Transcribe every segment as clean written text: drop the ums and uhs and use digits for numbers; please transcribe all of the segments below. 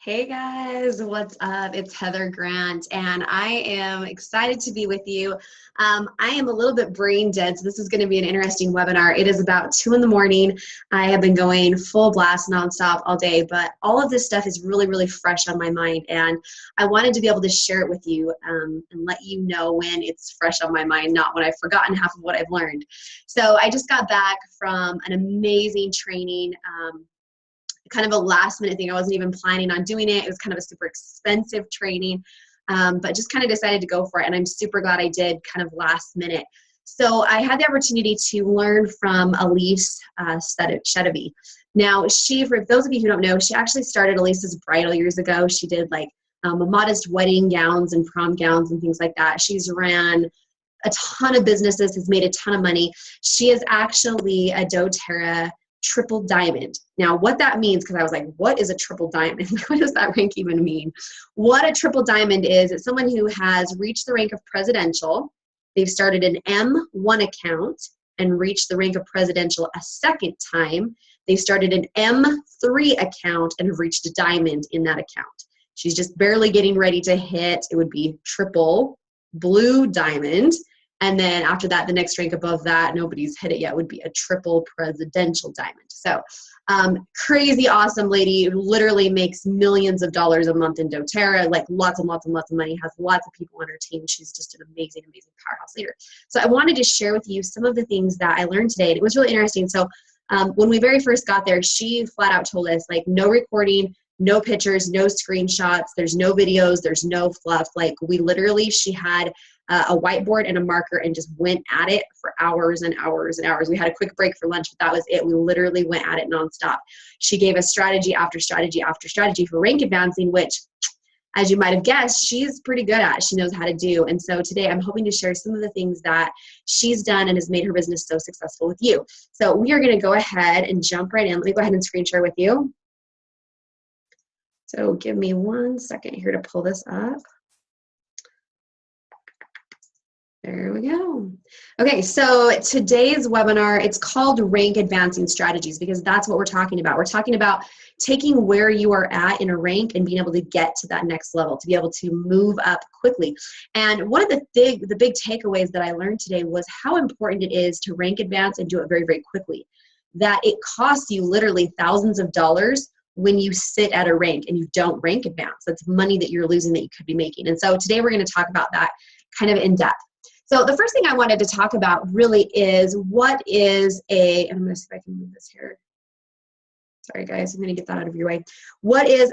Hey guys, what's up? It's Heather Grant, and I am excited to be with you. I am a little bit brain dead, so this is going to be an interesting webinar. It is about 2 in the morning. I have been going full blast nonstop all day, but all of this stuff is really, really fresh on my mind, and I wanted to be able to share it with you and let you know when it's fresh on my mind, not when I've forgotten half of what I've learned. So I just got back from an amazing training. Kind of a last minute thing. I wasn't even planning on doing it. It was kind of a super expensive training, but just kind of decided to go for it. And I'm super glad I did kind of last minute. So I had the opportunity to learn from Elise Shedevy. Now, for those of you who don't know, she actually started Elise's Bridal years ago. She did like a modest wedding gowns and prom gowns and things like that. She's ran a ton of businesses, has made a ton of money. She is actually a doTERRA triple diamond. Now, what that means, because I was like, what is a triple diamond? What does that rank even mean? What a triple diamond is, it's someone who has reached the rank of presidential. They've started an M1 account and reached the rank of presidential a second time. They've started an M3 account and have reached a diamond in that account. She's just barely getting ready to hit, it would be triple blue diamond. And then after that, the next rank above that, nobody's hit it yet, would be a triple presidential diamond. So crazy awesome lady, literally makes millions of dollars a month in doTERRA, like lots and lots and lots of money, has lots of people on her team. She's just an amazing, amazing powerhouse leader. So I wanted to share with you some of the things that I learned today. And it was really interesting. So when we very first got there, she flat out told us, like, no recording, no pictures, no screenshots, there's no videos, there's no fluff. Like, she had a whiteboard and a marker and just went at it for hours and hours and hours. We had a quick break for lunch, but that was it. We literally went at it nonstop. She gave us strategy after strategy after strategy for rank advancing, which, as you might have guessed, she's pretty good at. She knows how to do. And so today I'm hoping to share some of the things that she's done and has made her business so successful with you. So we are going to go ahead and jump right in. Let me go ahead and screen share with you. So give me 1 second here to pull this up. There we go. Okay, so today's webinar, it's called Rank Advancing Strategies, because that's what we're talking about. We're talking about taking where you are at in a rank and being able to get to that next level, to be able to move up quickly. And one of the big takeaways that I learned today was how important it is to rank advance and do it very, very quickly. That it costs you literally thousands of dollars when you sit at a rank and you don't rank advance. That's money that you're losing that you could be making. And so today we're going to talk about that kind of in depth. So the first thing I wanted to talk about really is what is and I'm going to see if I can move this here. Sorry guys, I'm going to get that out of your way. What is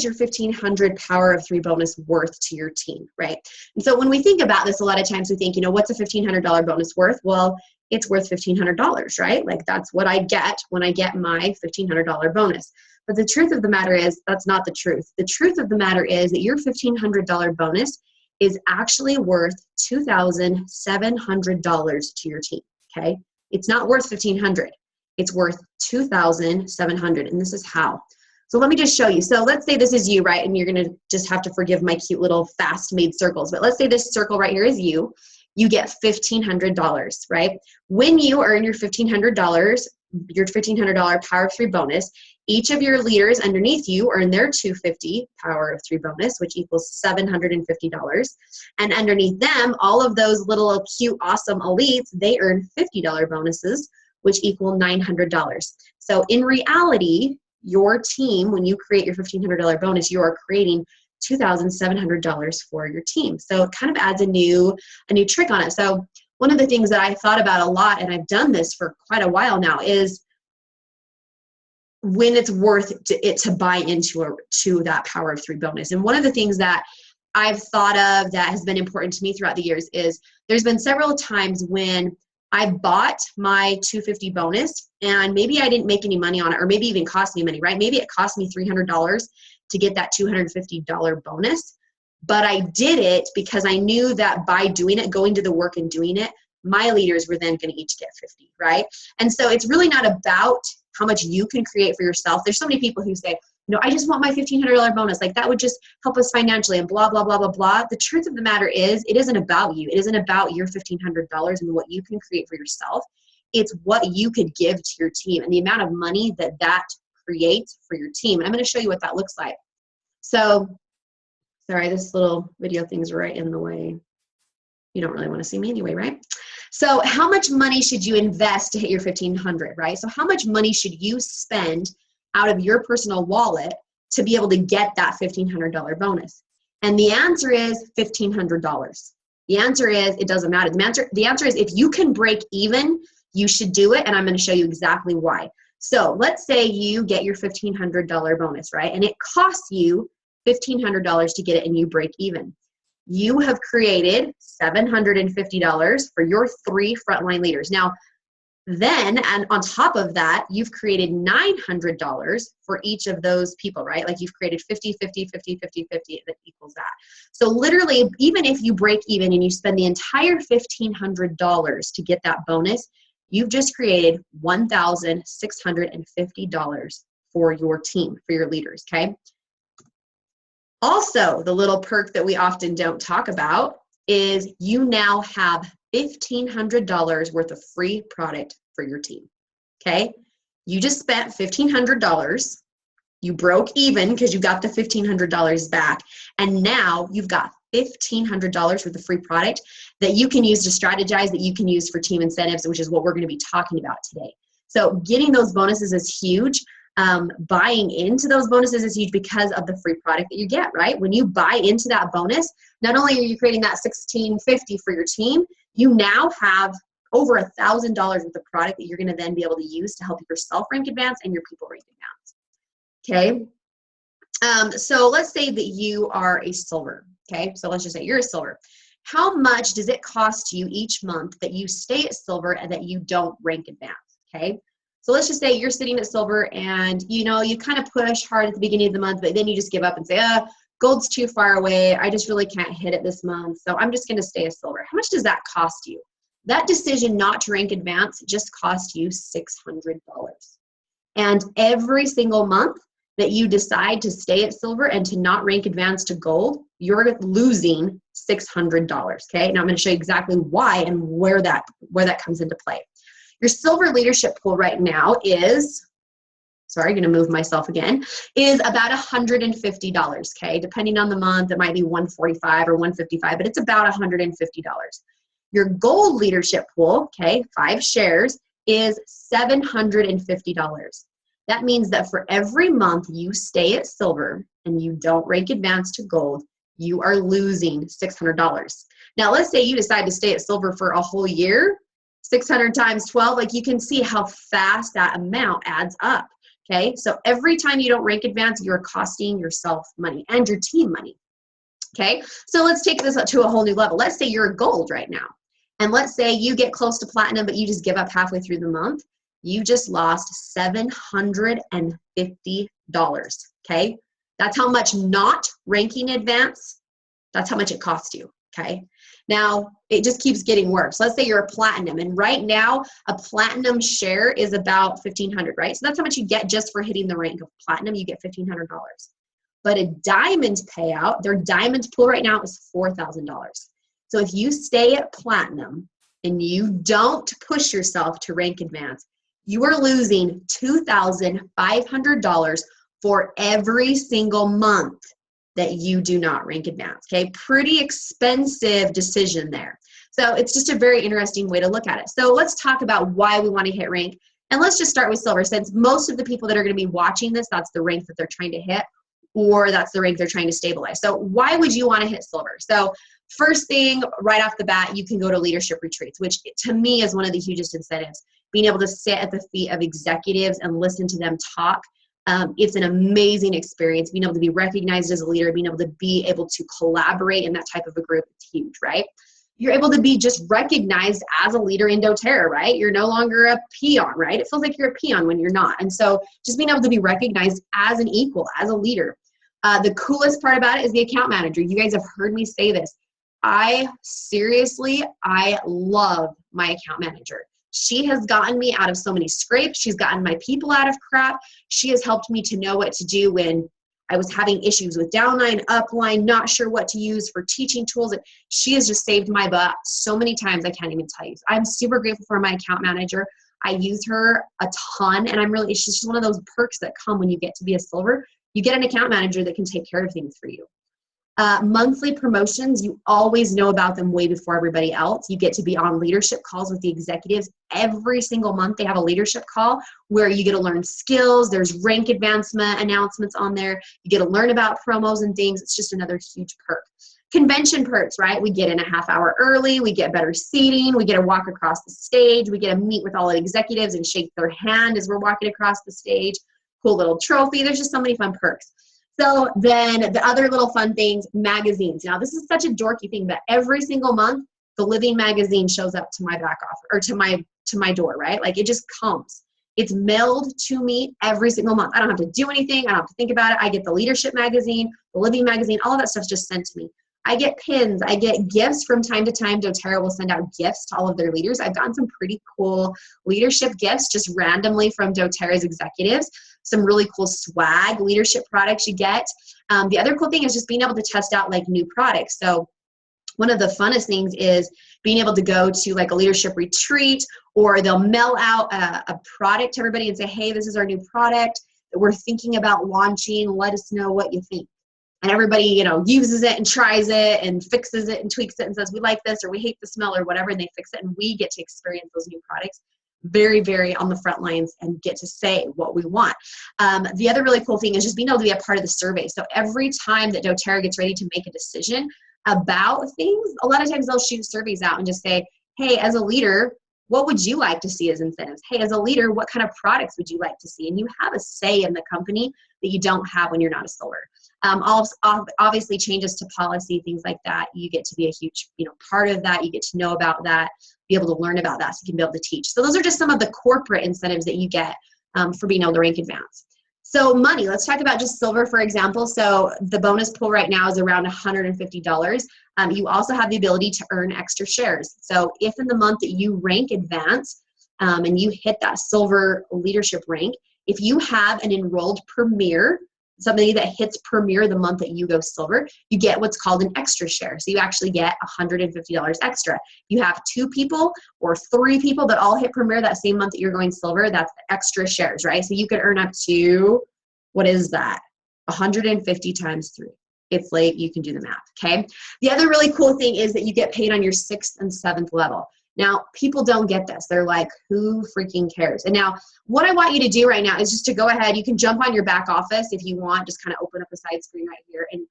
your 1500 power of 3 bonus worth to your team, right? And so when we think about this, a lot of times we think, what's a $1,500 bonus worth? Well, it's worth $1,500, right? Like, that's what I get when I get my $1,500 bonus. But the truth of the matter is, that's not the truth. The truth of the matter is that your $1,500 bonus is actually worth $2,700 to your team, okay? It's not worth $1,500. It's worth $2,700, and this is how. So let me just show you. So let's say this is you, right? And you're gonna just have to forgive my cute little fast-made circles, but let's say this circle right here is you. You get $1,500, right? When you earn your $1,500, your $1,500 power of 3 bonus, each of your leaders underneath you earn their $250 power of 3 bonus, which equals $750. And underneath them, all of those little cute, awesome elites, they earn $50 bonuses, which equal $900. So in reality, your team, when you create your $1,500 bonus, you are creating $2,700 for your team. So it kind of adds a new trick on it. So one of the things that I thought about a lot, and I've done this for quite a while now, is when it's worth it to buy into that power of 3 bonus. And one of the things that I've thought of that has been important to me throughout the years is there's been several times when I bought my $250 bonus and maybe I didn't make any money on it, or maybe even cost me money, right? Maybe it cost me $300 to get that $250 bonus, but I did it because I knew that by doing it, going to the work and doing it, my leaders were then going to each get 50, right? And so it's really not about how much you can create for yourself. There's so many people who say, I just want my $1,500 bonus. Like, that would just help us financially and blah, blah, blah, blah, blah. The truth of the matter is, it isn't about you. It isn't about your $1,500 and what you can create for yourself. It's what you could give to your team and the amount of money that create for your team. And I'm going to show you what that looks like. So, sorry, this little video thing's right in the way. You don't really want to see me anyway, right? So how much money should you invest to hit your 1,500, right? So how much money should you spend out of your personal wallet to be able to get that $1,500 bonus? And the answer is $1,500. The answer is, it doesn't matter. The answer is, if you can break even, you should do it, and I'm going to show you exactly why. So let's say you get your $1,500 bonus, right? And it costs you $1,500 to get it, and you break even. You have created $750 for your 3 frontline leaders. Now, then, and on top of that, you've created $900 for each of those people, right? Like you've created 50, 50, 50, 50, 50, that equals that. So literally, even if you break even and you spend the entire $1,500 to get that bonus, you've just created $1,650 for your team, for your leaders, okay? Also, the little perk that we often don't talk about is you now have $1,500 worth of free product for your team, okay? You just spent $1,500. You broke even because you got the $1,500 back, and now you've got $1,500 worth of free product that you can use to strategize, that you can use for team incentives, which is what we're going to be talking about today. So getting those bonuses is huge. Buying into those bonuses is huge because of the free product that you get, right? When you buy into that bonus, not only are you creating that $1,650 for your team, you now have over $1,000 worth of product that you're going to then be able to use to help yourself rank advance and your people rank advance. Okay. So let's say that you are a silver. Okay. So let's just say you're a silver. How much does it cost you each month that you stay at silver and that you don't rank advance? Okay. So let's just say you're sitting at silver and, you know, you kind of push hard at the beginning of the month, but then you just give up and say, gold's too far away. I just really can't hit it this month. So I'm just going to stay at silver. How much does that cost you? That decision not to rank advance just cost you $600. And every single month that you decide to stay at silver and to not rank advance to gold, you're losing $600. Okay. Now I'm going to show you exactly why and where that comes into play. Your silver leadership pool right now is, sorry, I'm going to move myself again, is about $150, okay? Depending on the month, it might be $145 or $155, but it's about $150. Your gold leadership pool, okay, 5 shares, is $750. That means that for every month you stay at silver and you don't rank advance to gold, you are losing $600. Now, let's say you decide to stay at silver for a whole year. 600 times 12, like you can see how fast that amount adds up, okay? So every time you don't rank advance, you're costing yourself money and your team money, okay? So let's take this up to a whole new level. Let's say you're a gold right now, and let's say you get close to platinum, but you just give up halfway through the month. You just lost $750, okay? That's how much not ranking advance, that's how much it costs you, okay? Now, it just keeps getting worse. Let's say you're a platinum, and right now, a platinum share is about $1,500, right? So that's how much you get just for hitting the rank of platinum. You get $1,500. But a diamond payout, their diamond pool right now is $4,000. So if you stay at platinum and you don't push yourself to rank advance, you are losing $2,500 for every single month that you do not rank advance, okay? Pretty expensive decision there. So it's just a very interesting way to look at it. So let's talk about why we want to hit rank. And let's just start with silver, since most of the people that are going to be watching this, that's the rank that they're trying to hit, or that's the rank they're trying to stabilize. So why would you want to hit silver? So first thing, right off the bat, you can go to leadership retreats, which to me is one of the hugest incentives. Being able to sit at the feet of executives and listen to them talk. It's an amazing experience. Being able to be recognized as a leader, being able to collaborate in that type of a group, it's huge, right? You're able to be just recognized as a leader in doTERRA, right? You're no longer a peon, right? It feels like you're a peon when you're not. And so just being able to be recognized as an equal, as a leader. The coolest part about it is the account manager. You guys have heard me say this. I love my account manager. She has gotten me out of so many scrapes. She's gotten my people out of crap. She has helped me to know what to do when I was having issues with downline, upline, not sure what to use for teaching tools. And she has just saved my butt so many times I can't even tell you. So I'm super grateful for my account manager. I use her a ton, and it's just one of those perks that come when you get to be a silver. You get an account manager that can take care of things for you. Monthly promotions, you always know about them way before everybody else. You get to be on leadership calls with the executives. Every single month they have a leadership call where you get to learn skills. There's rank advancement announcements on there. You get to learn about promos and things. It's just another huge perk. Convention perks, right? We get in a half hour early. We get better seating. We get to walk across the stage. We get to meet with all the executives and shake their hand as we're walking across the stage. Cool little trophy. There's just so many fun perks. So then the other little fun things, magazines. Now this is such a dorky thing, but every single month, the Living magazine shows up to my back office or to my door, right? Like it just comes. It's mailed to me every single month. I don't have to do anything. I don't have to think about it. I get the Leadership magazine, the Living magazine, all of that stuff's just sent to me. I get pins. I get gifts from time to time. doTERRA will send out gifts to all of their leaders. I've gotten some pretty cool leadership gifts just randomly from doTERRA's executives. Some really cool swag leadership products you get. The other cool thing is just being able to test out like new products. So one of the funnest things is being able to go to like a leadership retreat, or they'll mail out a product to everybody and say, hey, this is our new product that we're thinking about launching. Let us know what you think. And everybody, uses it and tries it and fixes it and tweaks it and says, we like this or we hate the smell or whatever, and they fix it, and we get to experience those new products very, very on the front lines and get to say what we want. The other really cool thing is just being able to be a part of the survey. So every time that doTERRA gets ready to make a decision about things, a lot of times they'll shoot surveys out and just say, hey, as a leader, what would you like to see as incentives? Hey, as a leader, what kind of products would you like to see? And you have a say in the company that you don't have when you're not a silver. Obviously changes to policy, things like that. You get to be a huge, part of that. You get to know about that, be able to learn about that so you can be able to teach. So those are just some of the corporate incentives that you get for being able to rank advance. So money, let's talk about just silver, for example. So the bonus pool right now is around $150. You also have the ability to earn extra shares. So if in the month that you rank advance and you hit that silver leadership rank, if you have an enrolled premier, somebody that hits premier the month that you go silver, you get what's called an extra share. So you actually get $150 extra. You have 2 people or 3 people that all hit premier that same month that you're going silver, that's the extra shares, right? So you could earn up to, what is that? 150 times 3. It's late, you can do the math, okay? The other really cool thing is that you get paid on your 6th and 7th level. Now, people don't get this. They're like, who freaking cares? And now, what I want you to do right now is just to go ahead. You can jump on your back office if you want. Just kind of open up a side screen right here and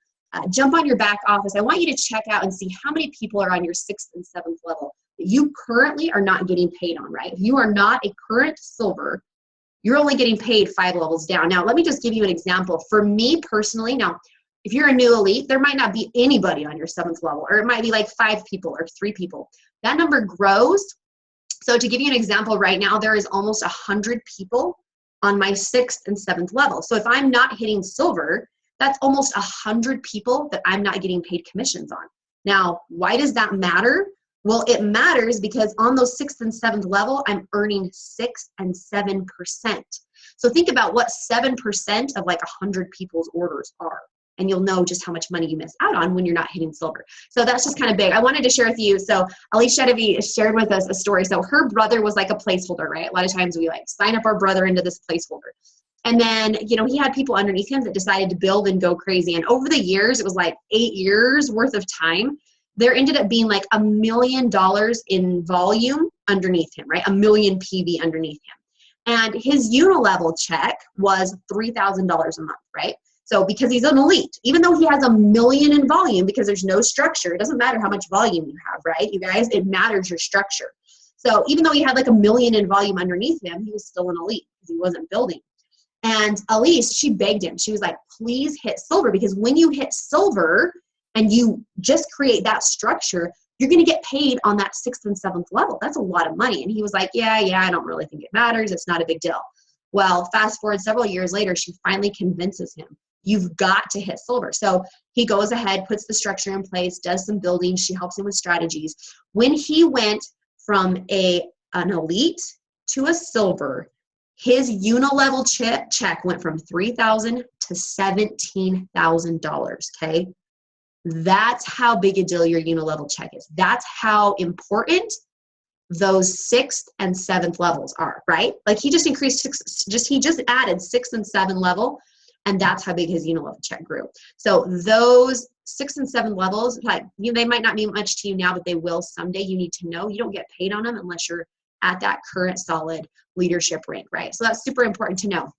jump on your back office. I want you to check out and see how many people are on your 6th and 7th level that you currently are not getting paid on, right? If you are not a current silver, you're only getting paid 5 levels down. Now, let me just give you an example. For me personally, now, if you're a new elite, there might not be anybody on your 7th level, or it might be like 5 people or 3 people. That number grows. So to give you an example, right now, there is almost 100 people on my 6th and 7th level. So if I'm not hitting silver, that's almost 100 people that I'm not getting paid commissions on. Now, why does that matter? Well, it matters because on those 6th and 7th level, I'm earning 6 and 7%. So think about what 7% of like 100 people's orders are. And you'll know just how much money you miss out on when you're not hitting silver. So that's just kind of big. I wanted to share with you. So Alicia shared with us a story. So her brother was like a placeholder, right? A lot of times we like sign up our brother into this placeholder. And then, he had people underneath him that decided to build and go crazy. And over the years, it was like 8 years worth of time. There ended up being like $1 million in volume underneath him, right? 1 million PV underneath him. And his unilevel check was $3,000 a month, right? So because he's an elite, even though he has 1 million in volume, because there's no structure, it doesn't matter how much volume you have, right? You guys, it matters your structure. So even though he had like 1 million in volume underneath him, he was still an elite because he wasn't building. And Elise, she begged him. She was like, please hit silver, because when you hit silver and you just create that structure, you're going to get paid on that 6th and 7th level. That's a lot of money. And he was like, yeah, I don't really think it matters. It's not a big deal. Well, fast forward several years later, she finally convinces him, you've got to hit silver. So he goes ahead, puts the structure in place, does some building. She helps him with strategies. When he went from an elite to a silver, his unilevel check went from $3,000 to $17,000, okay? That's how big a deal your unilevel check is. That's how important those 6th and 7th levels are, right? Like he just increased he just added 6th and 7th level, and that's how big his unit level check grew. So those 6th and 7th levels, like they might not mean much to you now, but they will someday. You need to know you don't get paid on them unless you're at that current solid leadership rank, right? So that's super important to know.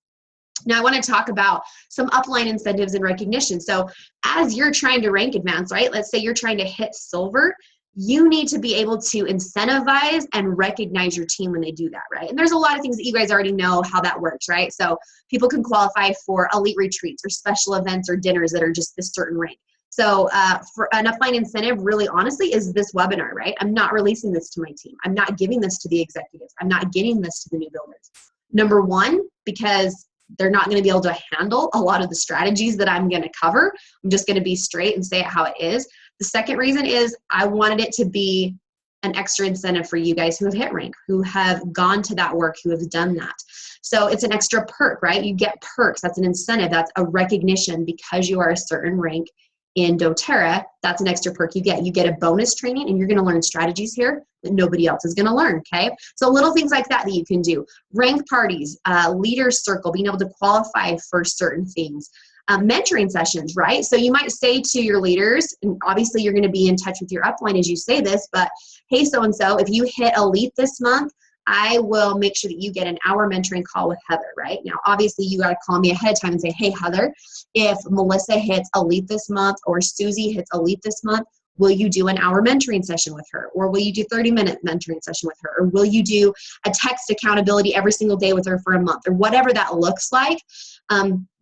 Now I want to talk about some upline incentives and recognition. So as you're trying to rank advance, right? Let's say you're trying to hit silver, you need to be able to incentivize and recognize your team when they do that, right? And there's a lot of things that you guys already know how that works, right? So people can qualify for elite retreats or special events or dinners that are just this certain rank. So for an upline incentive, really honestly, is this webinar, right? I'm not releasing this to my team. I'm not giving this to the executives. I'm not getting this to the new builders. Number one, because they're not going to be able to handle a lot of the strategies that I'm going to cover. I'm just going to be straight and say it how it is. The second reason is I wanted it to be an extra incentive for you guys who have hit rank, who have gone to that work, who have done that. So it's an extra perk, right? You get perks. That's an incentive. That's a recognition because you are a certain rank in doTERRA. That's an extra perk you get. You get a bonus training and you're going to learn strategies here that nobody else is going to learn, okay? So little things like that you can do. Rank parties, leaders circle, being able to qualify for certain things. Mentoring sessions, right? So you might say to your leaders, and obviously you're going to be in touch with your upline as you say this, but hey, so-and-so, if you hit elite this month, I will make sure that you get an hour mentoring call with Heather, right? Now, obviously you got to call me ahead of time and say, hey, Heather, if Melissa hits elite this month or Susie hits elite this month, will you do an hour mentoring session with her? Or will you do 30-minute mentoring session with her? Or will you do a text accountability every single day with her for a month? Or whatever that looks like,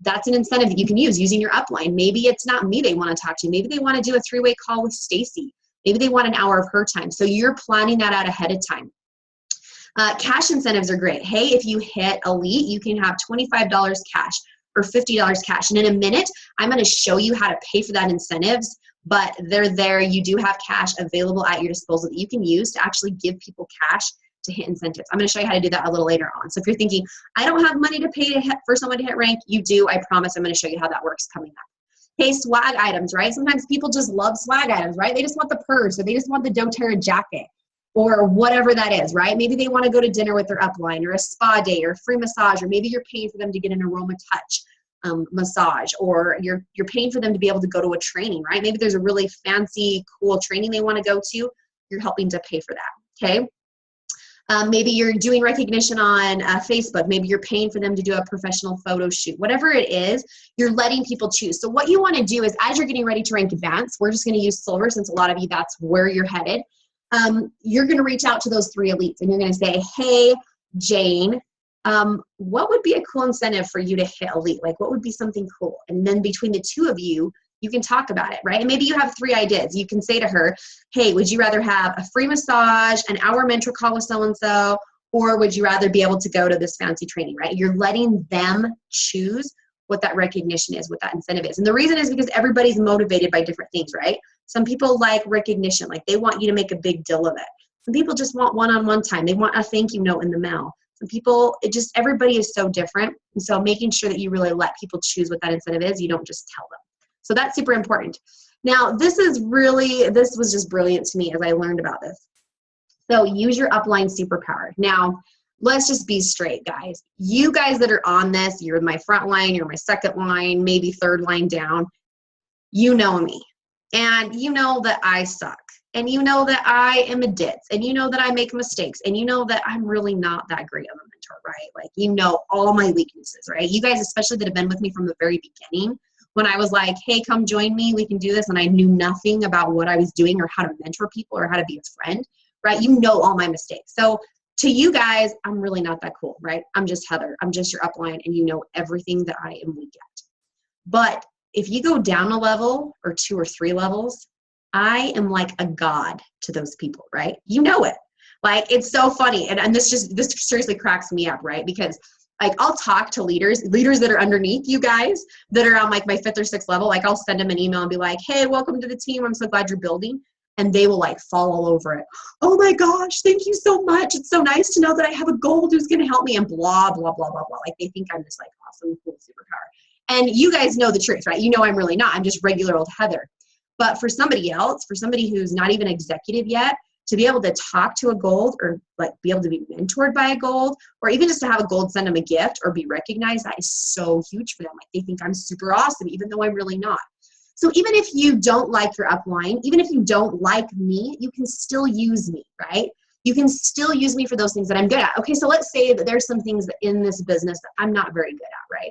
that's an incentive that you can use using your upline. Maybe it's not me they want to talk to. Maybe they want to do a 3-way call with Stacy. Maybe they want an hour of her time. So you're planning that out ahead of time. Cash incentives are great. Hey, if you hit elite, you can have $25 cash or $50 cash. And in a minute, I'm going to show you how to pay for that incentives, but they're there. You do have cash available at your disposal that you can use to actually give people cash to hit incentives. I'm going to show you how to do that a little later on. So if you're thinking, I don't have money to pay for someone to hit rank, you do. I promise I'm going to show you how that works coming up. Hey, swag items, right? Sometimes people just love swag items, right? They just want the purse or they just want the doTERRA jacket or whatever that is, right? Maybe they want to go to dinner with their upline or a spa day or a free massage, or maybe you're paying for them to get an aroma touch massage, or you're paying for them to be able to go to a training, right? Maybe there's a really fancy, cool training they want to go to. You're helping to pay for that, okay? Maybe you're doing recognition on Facebook. Maybe you're paying for them to do a professional photo shoot. Whatever it is, you're letting people choose. So what you want to do is as you're getting ready to rank advanced, we're just going to use silver since a lot of you, that's where you're headed. You're going to reach out to those 3 elites and you're going to say, hey, Jane, what would be a cool incentive for you to hit elite? Like what would be something cool? And then between the 2 of you, you can talk about it, right? And maybe you have 3 ideas. You can say to her, hey, would you rather have a free massage, an hour mentor call with so-and-so, or would you rather be able to go to this fancy training, right? You're letting them choose what that recognition is, what that incentive is. And the reason is because everybody's motivated by different things, right? Some people like recognition, like they want you to make a big deal of it. Some people just want one-on-one time. They want a thank you note in the mail. Some people, everybody is so different. And so making sure that you really let people choose what that incentive is, you don't just tell them. So that's super important. Now, this was just brilliant to me as I learned about this. So use your upline superpower. Now, let's just be straight, guys. You guys that are on this, you're my front line, you're my second line, maybe third line down. You know me. And you know that I suck. And you know that I am a ditz. And you know that I make mistakes. And you know that I'm really not that great of a mentor, right? Like, you know all my weaknesses, right? You guys, especially that have been with me from the very beginning, when I was like, hey, come join me, we can do this. And I knew nothing about what I was doing or how to mentor people or how to be a friend, right? You know all my mistakes. So to you guys, I'm really not that cool, right? I'm just Heather. I'm just your upline and you know everything that I am weak at. But if you go down a level or 2 or 3 levels, I am like a god to those people, right? You know it. Like, it's so funny. And this seriously cracks me up, right? Because like I'll talk to leaders that are underneath you guys that are on like my 5th or 6th level. Like I'll send them an email and be like, hey, welcome to the team. I'm so glad you're building. And they will like fall all over it. Oh my gosh, thank you so much. It's so nice to know that I have a gold who's going to help me and blah, blah, blah, blah, blah. Like they think I'm this like awesome, cool superpower. And you guys know the truth, right? You know I'm really not. I'm just regular old Heather. But for somebody else, for somebody who's not even executive yet, to be able to talk to a gold or like be able to be mentored by a gold, or even just to have a gold send them a gift or be recognized, that is so huge for them. Like they think I'm super awesome, even though I'm really not. So even if you don't like your upline, even if you don't like me, you can still use me, right? You can still use me for those things that I'm good at. Okay, so let's say that there's some things in this business that I'm not very good at, right?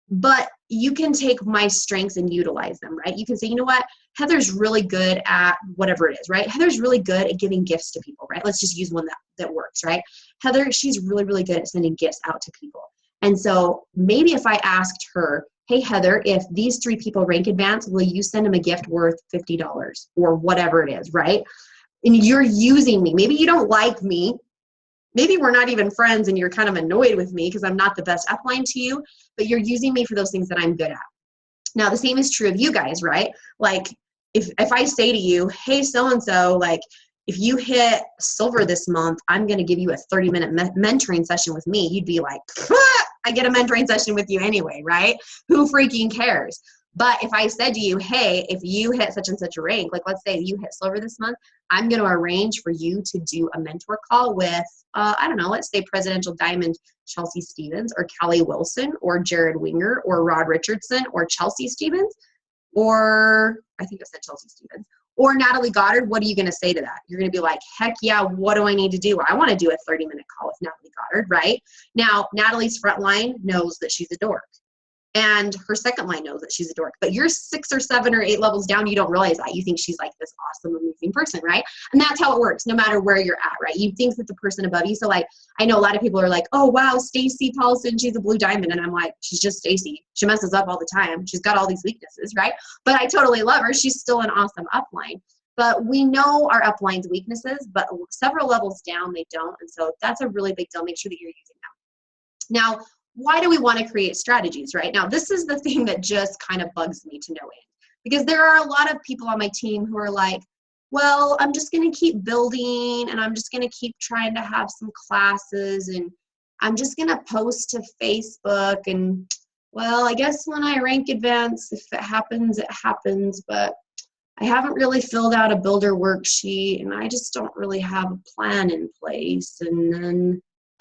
But you can take my strengths and utilize them, right? You can say, you know what? Heather's really good at whatever it is, right? Heather's really good at giving gifts to people, right? Let's just use one that works, right? Heather, she's really, really good at sending gifts out to people. And so maybe if I asked her, hey, Heather, if these 3 people rank advance, will you send them a gift worth $50 or whatever it is, right? And you're using me. Maybe you don't like me. Maybe we're not even friends and you're kind of annoyed with me because I'm not the best upline to you, but you're using me for those things that I'm good at. Now, the same is true of you guys, right? Like if I say to you, hey, so-and-so, like if you hit silver this month, I'm going to give you a 30-minute mentoring session with me. You'd be like, I get a mentoring session with you anyway, right? Who freaking cares? But if I said to you, hey, if you hit such and such a rank, like let's say you hit silver this month, I'm going to arrange for you to do a mentor call with, I don't know, let's say Presidential Diamond Chelsea Stevens or Callie Wilson or Jared Winger or Rod Richardson or Chelsea Stevens, or I think I said Chelsea Stevens, or Natalie Goddard. What are you going to say to that? You're going to be like, heck yeah, what do I need to do? I want to do a 30-minute call with Natalie Goddard, right? Now, Natalie's front line knows that she's a dork. And her second line knows that she's a dork. But you're 6 or 7 or 8 levels down, you don't realize that. You think she's like this awesome, amazing person, right? And that's how it works, no matter where you're at, right? You think that the person above you. So like, I know a lot of people are like, oh, wow, Stacy Paulson, she's a blue diamond. And I'm like, she's just Stacy. She messes up all the time. She's got all these weaknesses, right? But I totally love her. She's still an awesome upline. But we know our upline's weaknesses, but several levels down, they don't. And so that's a really big deal. Make sure that you're using them. Now, why do we want to create strategies, right? Now, this is the thing that just kind of bugs me to no end, because there are a lot of people on my team who are like, well, I'm just going to keep building and I'm just going to keep trying to have some classes and I'm just going to post to Facebook and, well, I guess when I rank advance, if it happens, it happens, but I haven't really filled out a builder worksheet and I just don't really have a plan in place.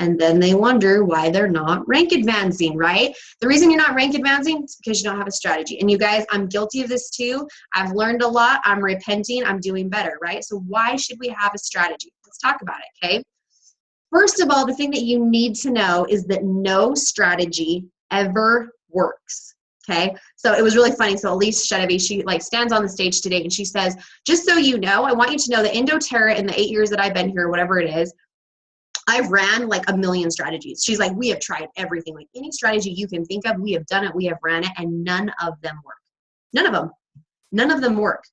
And then they wonder why they're not rank advancing, right? The reason you're not rank advancing is because you don't have a strategy. And you guys, I'm guilty of this too. I've learned a lot. I'm repenting. I'm doing better, right? So why should we have a strategy? Let's talk about it, okay? First of all, the thing that you need to know is that no strategy ever works, okay? So it was really funny. So Elise Chedevi, she like stands on the stage today and she says, just so you know, I want you to know that Indoterra in the 8 years that I've been here, whatever it is, I've ran like a million strategies. She's like, we have tried everything. Like any strategy you can think of, we have done it, we have ran it, and none of them work. None of them. None of them work.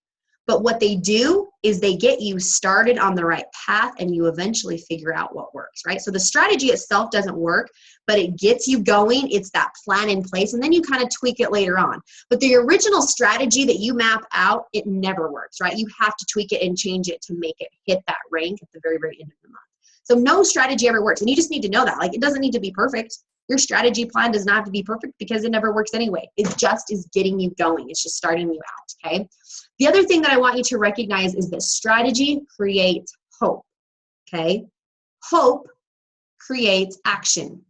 But what they do is they get you started on the right path and you eventually figure out what works, right? So the strategy itself doesn't work, but it gets you going. It's that plan in place, and then you kind of tweak it later on. But the original strategy that you map out, it never works, right? You have to tweak it and change it to make it hit that rank at the very, very end of the month. So no strategy ever works. And you just need to know that. Like, it doesn't need to be perfect. Your strategy plan does not have to be perfect because it never works anyway. It just is getting you going. It's just starting you out, okay? The other thing that I want you to recognize is that strategy creates hope, okay? Hope creates action.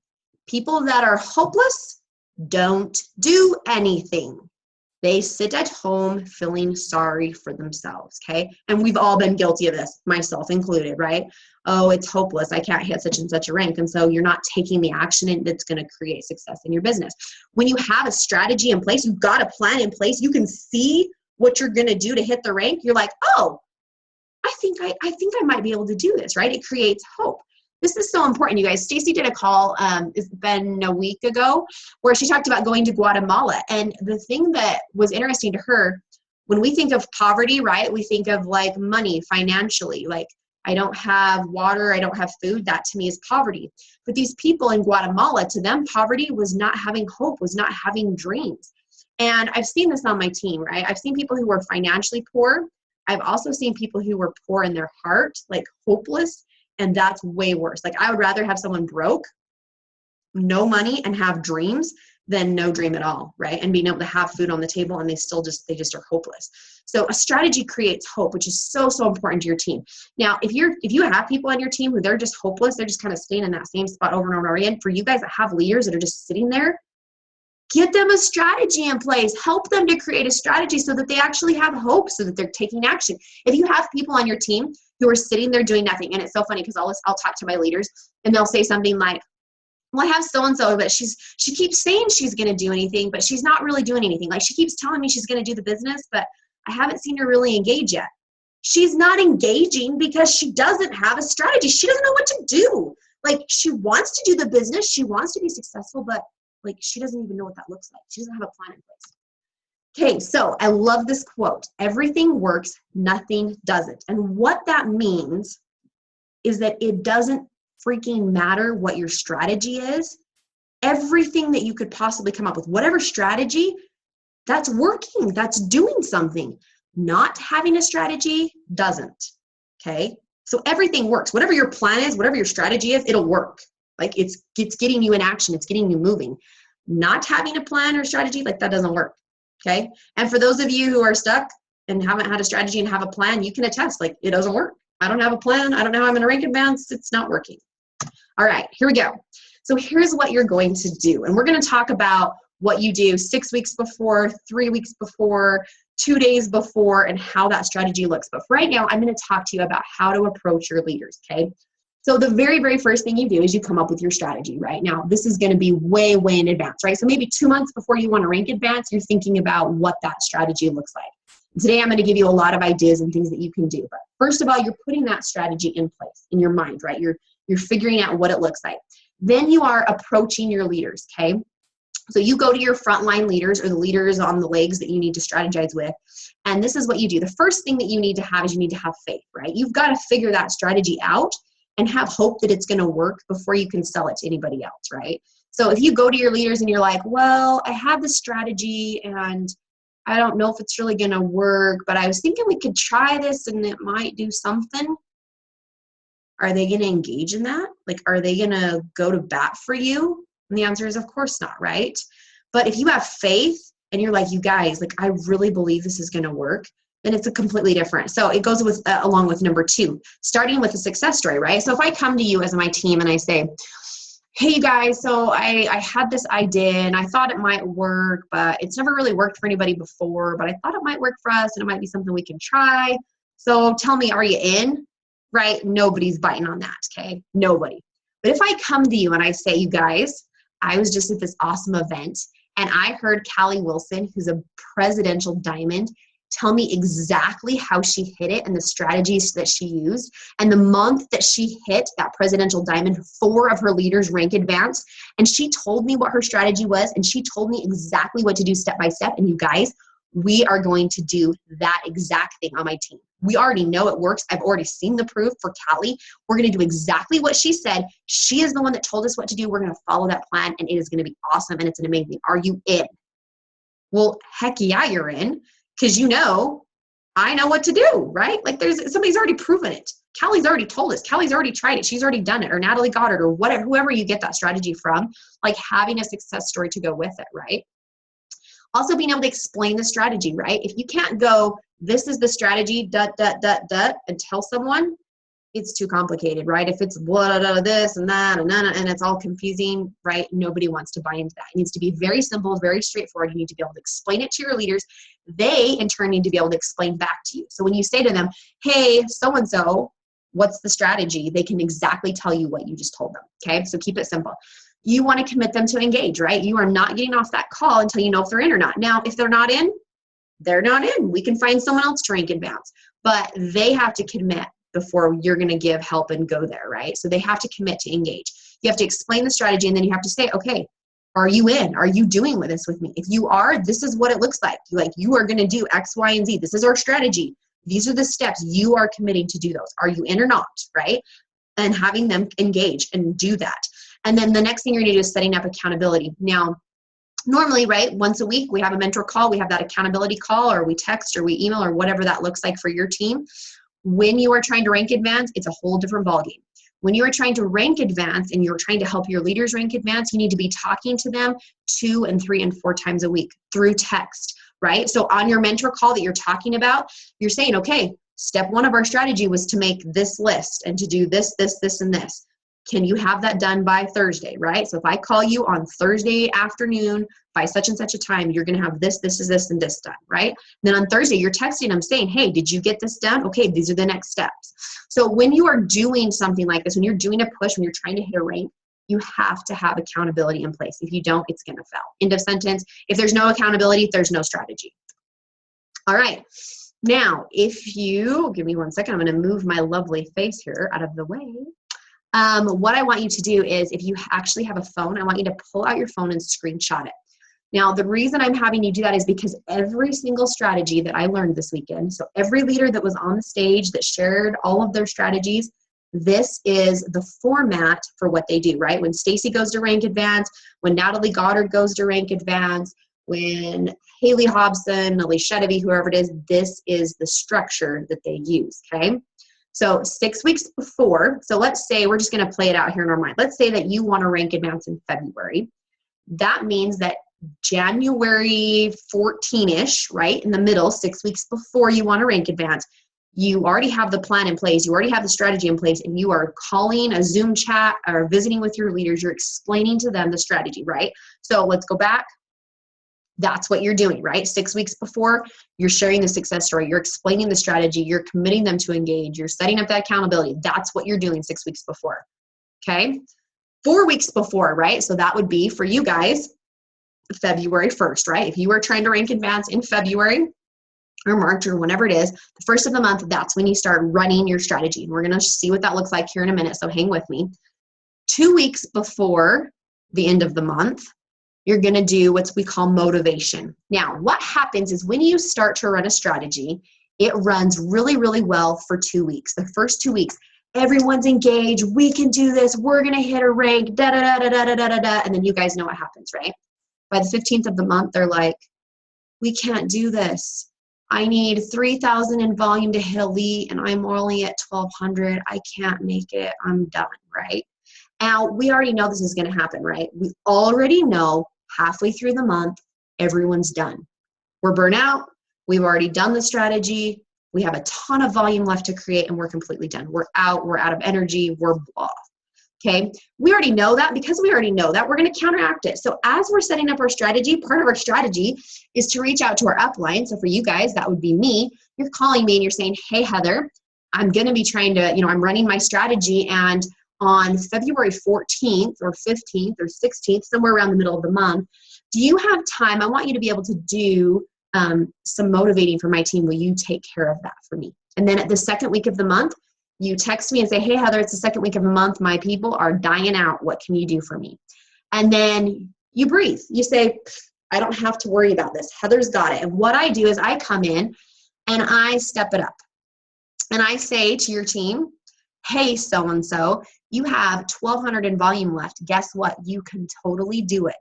People that are hopeless don't do anything. They sit at home feeling sorry for themselves, okay? And we've all been guilty of this, myself included, right? Oh, it's hopeless. I can't hit such and such a rank. And so you're not taking the action that's going to create success in your business. When you have a strategy in place, you've got a plan in place, you can see what you're going to do to hit the rank. You're like, oh, I think I might be able to do this, right? It creates hope. This is so important, you guys. Stacy did a call, it's been a week ago, where she talked about going to Guatemala. And the thing that was interesting to her, when we think of poverty, right, we think of like money financially, like I don't have water, I don't have food. That to me is poverty. But these people in Guatemala, to them, poverty was not having hope, was not having dreams. And I've seen this on my team, right? I've seen people who were financially poor. I've also seen people who were poor in their heart, like hopeless. And that's way worse. Like I would rather have someone broke, no money, and have dreams than no dream at all, right? And being able to have food on the table and they just are hopeless. So a strategy creates hope, which is so, so important to your team. Now, if you have people on your team who they're just hopeless, they're just kind of staying in that same spot over and over again, for you guys that have leaders that are just sitting there, get them a strategy in place. Help them to create a strategy so that they actually have hope, so that they're taking action. If you have people on your team who are sitting there doing nothing, and it's so funny because I'll talk to my leaders and they'll say something like, well, I have so-and-so, but she keeps saying she's going to do anything, but she's not really doing anything. Like, she keeps telling me she's going to do the business, but I haven't seen her really engage yet. She's not engaging because she doesn't have a strategy. She doesn't know what to do. Like, she wants to do the business. She wants to be successful, but like, she doesn't even know what that looks like. She doesn't have a plan in place. Okay, so I love this quote. Everything works, nothing doesn't. And what that means is that it doesn't freaking matter what your strategy is. Everything that you could possibly come up with, whatever strategy, that's working, that's doing something. Not having a strategy doesn't, okay? So everything works. Whatever your plan is, whatever your strategy is, it'll work. Like, it's getting you in action, it's getting you moving. Not having a plan or strategy, like, that doesn't work, okay? And for those of you who are stuck and haven't had a strategy and have a plan, you can attest, like, it doesn't work. I don't have a plan. I don't know how I'm going to rank advance. It's not working. All right, here we go. So here's what you're going to do. And we're going to talk about what you do 6 weeks before, 3 weeks before, 2 days before, and how that strategy looks. But for right now, I'm going to talk to you about how to approach your leaders, okay? So the very, very first thing you do is you come up with your strategy, right? Now, this is going to be way, way in advance, right? So maybe 2 months before you want to rank advance, you're thinking about what that strategy looks like. Today, I'm going to give you a lot of ideas and things that you can do. But first of all, you're putting that strategy in place in your mind, right? You're figuring out what it looks like. Then you are approaching your leaders, okay? So you go to your frontline leaders or the leaders on the legs that you need to strategize with. And this is what you do. The first thing that you need to have is you need to have faith, right? You've got to figure that strategy out and have hope that it's going to work before you can sell it to anybody else, right? So if you go to your leaders and you're like, well, I have this strategy and I don't know if it's really going to work, but I was thinking we could try this and it might do something. Are they going to engage in that? Like, are they going to go to bat for you? And the answer is, of course not, right? But if you have faith and you're like, you guys, like, I really believe this is going to work, then it's a completely different. So it goes with along with number 2, starting with a success story, right? So if I come to you as my team and I say, hey, you guys, so I had this idea and I thought it might work, but it's never really worked for anybody before, but I thought it might work for us and it might be something we can try. So tell me, are you in? Right? Nobody's biting on that, okay? Nobody. But if I come to you and I say, you guys, I was just at this awesome event and I heard Callie Wilson, who's a presidential diamond, tell me exactly how she hit it and the strategies that she used. And the month that she hit that presidential diamond, 4 of her leaders rank advanced. And she told me what her strategy was. And she told me exactly what to do step by step. And you guys, we are going to do that exact thing on my team. We already know it works. I've already seen the proof for Callie. We're going to do exactly what she said. She is the one that told us what to do. We're going to follow that plan and it is going to be awesome. And it's an amazing. Are you in? Well, heck yeah, you're in. Because I know what to do, right? Like somebody's already proven it. Callie's already told us. Callie's already tried it. She's already done it. Or Natalie Goddard or whatever, whoever you get that strategy from, like having a success story to go with it, right? Also being able to explain the strategy, right? If you can't go, this is the strategy, and tell someone, it's too complicated, right? If it's this and that and it's all confusing, right? Nobody wants to buy into that. It needs to be very simple, very straightforward. You need to be able to explain it to your leaders. They, in turn, need to be able to explain back to you. So when you say to them, hey, so-and-so, what's the strategy? They can exactly tell you what you just told them, okay? So keep it simple. You want to commit them to engage, right? You are not getting off that call until you know if they're in or not. Now, if they're not in, they're not in. We can find someone else to rank advance. But they have to commit before you're going to give help and go there, right? So they have to commit to engage. You have to explain the strategy and then you have to say, okay, are you in? Are you doing this with me? If you are, this is what it looks like. Like you are going to do X, Y, and Z. This is our strategy. These are the steps. You are committing to do those. Are you in or not, right? And having them engage and do that. And then the next thing you're going to do is setting up accountability. Now, normally, right, once a week, we have a mentor call. We have that accountability call or we text or we email or whatever that looks like for your team. When you are trying to rank advance, it's a whole different ballgame. When you are trying to rank advance and you're trying to help your leaders rank advance, you need to be talking to them 2 and 3 and 4 times a week through text, right? So on your mentor call that you're talking about, you're saying, okay, step 1 of our strategy was to make this list and to do this, this, this, and this. Can you have that done by Thursday, right? So if I call you on Thursday afternoon by such and such a time, you're going to have this, this, and this done, right? Then on Thursday, you're texting them saying, hey, did you get this done? Okay, these are the next steps. So when you are doing something like this, when you're doing a push, when you're trying to hit a rank, you have to have accountability in place. If you don't, it's going to fail. End of sentence. If there's no accountability, there's no strategy. All right. Now, if you, give me 1 second, I'm going to move my lovely face here out of the way. What I want you to do is, if you actually have a phone, I want you to pull out your phone and screenshot it. Now, the reason I'm having you do that is because every single strategy that I learned this weekend, so every leader that was on the stage that shared all of their strategies, this is the format for what they do, right? When Stacy goes to rank advance, when Natalie Goddard goes to rank advance, when Haley Hobson, Alicia Shedevy, whoever it is, this is the structure that they use, okay? So 6 weeks before, so let's say we're just going to play it out here in our mind. Let's say that you want to rank advance in February. That means that January 14-ish, right, in the middle, 6 weeks before you want to rank advance, you already have the plan in place, you already have the strategy in place, and you are calling a Zoom chat or visiting with your leaders, you're explaining to them the strategy, right? So let's go back. That's what you're doing, right? 6 weeks before, you're sharing the success story. You're explaining the strategy. You're committing them to engage. You're setting up that accountability. That's what you're doing 6 weeks before, okay? 4 weeks before, right? So that would be, for you guys, February 1st, right? If you were trying to rank advance in February or March or whenever it is, the first of the month, that's when you start running your strategy. And we're going to see what that looks like here in a minute, so hang with me. 2 weeks before the end of the month, you're going to do what we call motivation. Now, what happens is when you start to run a strategy, it runs really, really well for 2 weeks. The first 2 weeks, everyone's engaged. We can do this. We're going to hit a rank, da, da, da, da, da, da, da, da. And then you guys know what happens, right? By the 15th of the month, they're like, we can't do this. I need 3,000 in volume to hit elite, and I'm only at 1,200. I can't make it. I'm done, right? Now, we already know this is going to happen, right? We already know halfway through the month, everyone's done. We're burnt out. We've already done the strategy. We have a ton of volume left to create, and we're completely done. We're out. We're out of energy. We're blah. Okay? We already know that. Because we already know that, we're going to counteract it. So as we're setting up our strategy, part of our strategy is to reach out to our upline. So for you guys, that would be me. You're calling me and you're saying, hey, Heather, I'm going to be trying to, I'm running my strategy, and on February 14th or 15th or 16th, somewhere around the middle of the month, do you have time? I want you to be able to do some motivating for my team. Will you take care of that for me? And then at the second week of the month, you text me and say, hey, Heather, it's the second week of the month. My people are dying out. What can you do for me? And then you breathe. You say, I don't have to worry about this. Heather's got it. And what I do is I come in and I step it up. And I say to your team, hey, so-and-so, you have 1,200 in volume left. Guess what? You can totally do it.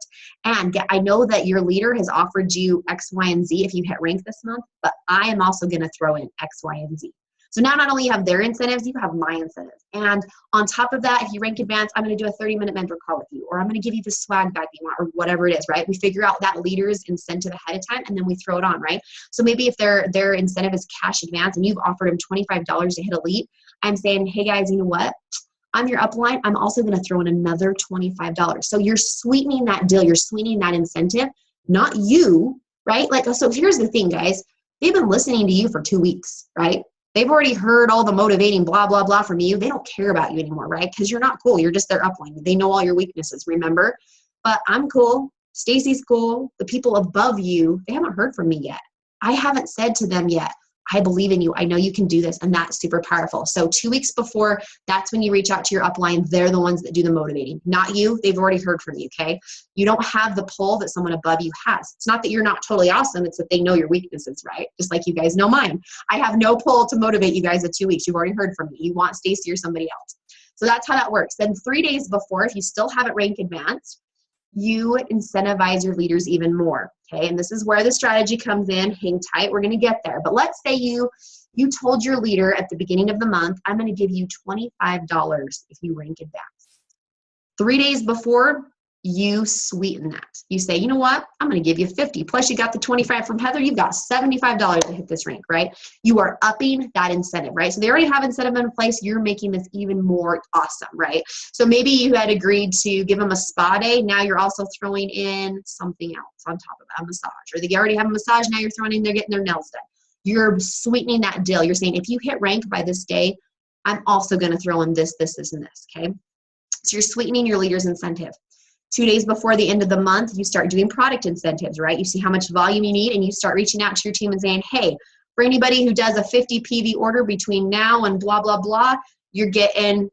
And I know that your leader has offered you X, Y, and Z if you hit rank this month, but I am also going to throw in X, Y, and Z. So now not only you have their incentives, you have my incentives. And on top of that, if you rank advance, I'm going to do a 30-minute mentor call with you, or I'm going to give you the swag bag you want, or whatever it is, right? We figure out that leader's incentive ahead of time, and then we throw it on, right? So maybe if their incentive is cash advance and you've offered them $25 to hit elite, I'm saying, hey guys, you know what? I'm your upline. I'm also going to throw in another $25. So you're sweetening that deal. You're sweetening that incentive, not you, right? Like, so here's the thing, guys. They've been listening to you for 2 weeks, right? They've already heard all the motivating blah, blah, blah from you. They don't care about you anymore, right? Because you're not cool. You're just their upline. They know all your weaknesses, remember? But I'm cool. Stacy's cool. The people above you, they haven't heard from me yet. I haven't said to them yet, I believe in you. I know you can do this. And that's super powerful. So 2 weeks before, that's when you reach out to your upline. They're the ones that do the motivating, not you. They've already heard from you, okay? You don't have the pull that someone above you has. It's not that you're not totally awesome. It's that they know your weaknesses, right? Just like you guys know mine. I have no pull to motivate you guys at 2 weeks. You've already heard from me. You want Stacy or somebody else. So that's how that works. Then 3 days before, if you still haven't ranked advanced, you incentivize your leaders even more, okay? And this is where the strategy comes in. Hang tight, we're gonna get there. But let's say you told your leader at the beginning of the month, I'm gonna give you $25 if you rank advance. 3 days before, you sweeten that. You say, you know what? I'm going to give you 50. Plus you got the 25 from Heather. You've got $75 to hit this rank, right? You are upping that incentive, right? So they already have incentive in place. You're making this even more awesome, right? So maybe you had agreed to give them a spa day. Now you're also throwing in something else on top of that, a massage. Or they already have a massage. Now you're throwing in, they're getting their nails done. You're sweetening that deal. You're saying, if you hit rank by this day, I'm also going to throw in this, this, this, and this, okay? So you're sweetening your leader's incentive. 2 days before the end of the month, you start doing product incentives, right? You see how much volume you need, and you start reaching out to your team and saying, hey, for anybody who does a 50 PV order between now and blah, blah, blah, you're getting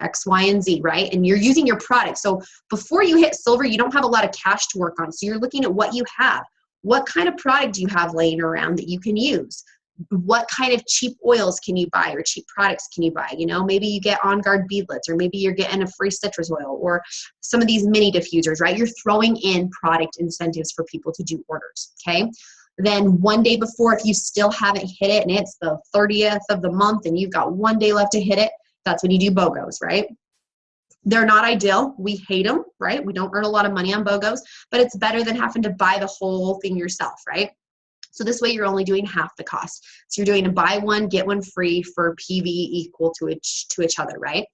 X, Y, and Z, right? And you're using your product. So before you hit silver, you don't have a lot of cash to work on. So you're looking at what you have. What kind of product do you have laying around that you can use? What kind of cheap oils can you buy or cheap products can you buy? You know, maybe you get On Guard beadlets, or maybe you're getting a free citrus oil, or some of these mini diffusers, right? You're throwing in product incentives for people to do orders, okay? Then 1 day before, if you still haven't hit it and it's the 30th of the month and you've got 1 day left to hit it, that's when you do BOGOs, right? They're not ideal. We hate them, right? We don't earn a lot of money on BOGOs, but it's better than having to buy the whole thing yourself, right? So this way you're only doing half the cost. So you're doing a buy one, get one free for PV equal to each other, right?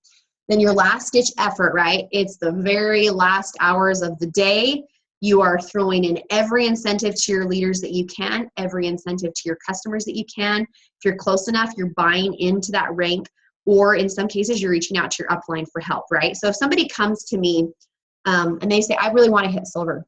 Then your last ditch effort, right? It's the very last hours of the day. You are throwing in every incentive to your leaders that you can, every incentive to your customers that you can. If you're close enough, you're buying into that rank, or in some cases, you're reaching out to your upline for help, right? So if somebody comes to me and they say, I really want to hit silver,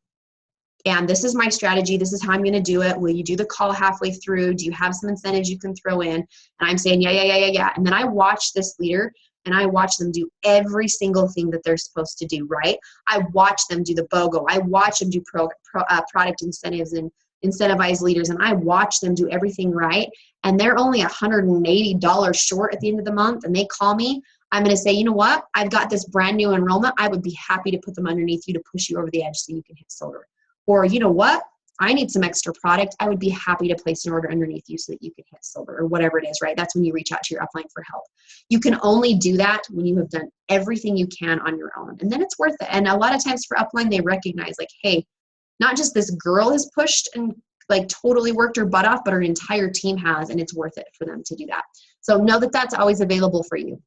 and this is my strategy, this is how I'm going to do it. Will you do the call halfway through? Do you have some incentives you can throw in? And I'm saying, yeah. And then I watch this leader and I watch them do every single thing that they're supposed to do, right? I watch them do the BOGO. I watch them do product incentives and incentivize leaders, and I watch them do everything right. And they're only $180 short at the end of the month, and they call me. I'm going to say, you know what? I've got this brand new enrollment. I would be happy to put them underneath you to push you over the edge so you can hit silver. Or, you know what? I need some extra product. I would be happy to place an order underneath you so that you can hit silver, or whatever it is, right? That's when you reach out to your upline for help. You can only do that when you have done everything you can on your own. And then it's worth it. And a lot of times for upline, they recognize like, hey, not just this girl has pushed and like totally worked her butt off, but her entire team has, and it's worth it for them to do that. So know that that's always available for you.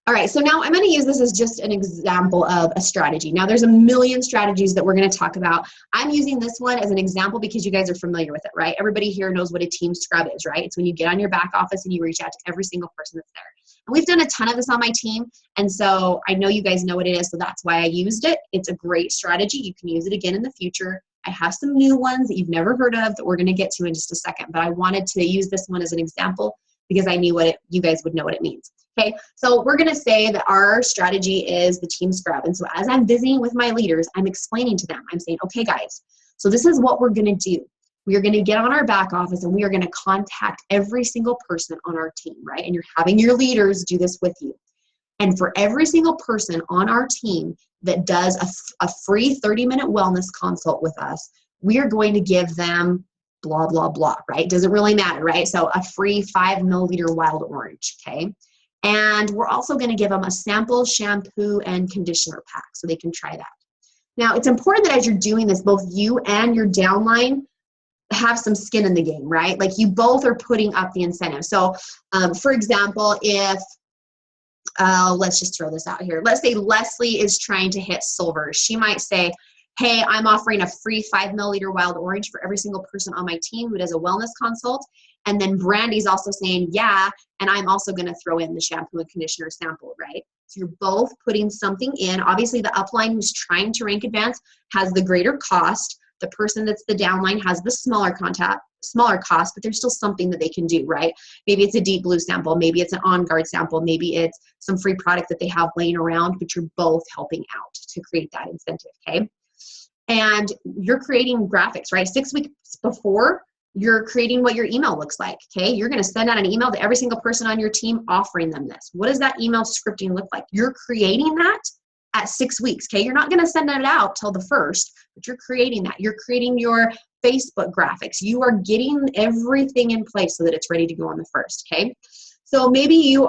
All right, so now I'm going to use this as just an example of a strategy. Now, there's a million strategies that we're going to talk about. I'm using this one as an example because you guys are familiar with it, right? Everybody here knows what a team scrub is, right? It's when you get on your back office and you reach out to every single person that's there. And we've done a ton of this on my team, and so I know you guys know what it is, so that's why I used it. It's a great strategy. You can use it again in the future. I have some new ones that you've never heard of that we're going to get to in just a second, but I wanted to use this one as an example because I knew you guys would know what it means. Okay, so we're going to say that our strategy is the team scrub. And so as I'm visiting with my leaders, I'm explaining to them, I'm saying, okay, guys, so this is what we're going to do. We are going to get on our back office and we are going to contact every single person on our team, right? And you're having your leaders do this with you. And for every single person on our team that does a free 30-minute wellness consult with us, we are going to give them blah, blah, blah, right? Doesn't really matter, right? So a free 5 milliliter wild orange, okay? And we're also going to give them a sample shampoo and conditioner pack so they can try that. Now, it's important that as you're doing this, both you and your downline have some skin in the game, right? Like you both are putting up the incentive. So, for example, if, let's just throw this out here. Let's say Leslie is trying to hit silver. She might say, hey, I'm offering a free 5 milliliter wild orange for every single person on my team who does a wellness consult. And then Brandy's also saying, yeah, and I'm also going to throw in the shampoo and conditioner sample, right? So you're both putting something in. Obviously, the upline who's trying to rank advance has the greater cost. The person that's the downline has the smaller cost, but there's still something that they can do, right? Maybe it's a deep blue sample. Maybe it's an On Guard sample. Maybe it's some free product that they have laying around, but you're both helping out to create that incentive, okay? And you're creating graphics, right? 6 weeks before, you're creating what your email looks like, okay? You're going to send out an email to every single person on your team offering them this. What does that email scripting look like? You're creating that at 6 weeks, okay? You're not gonna send it out till the 1st, but you're creating that. You're creating your Facebook graphics. You are getting everything in place so that it's ready to go on the 1st, okay? So maybe you,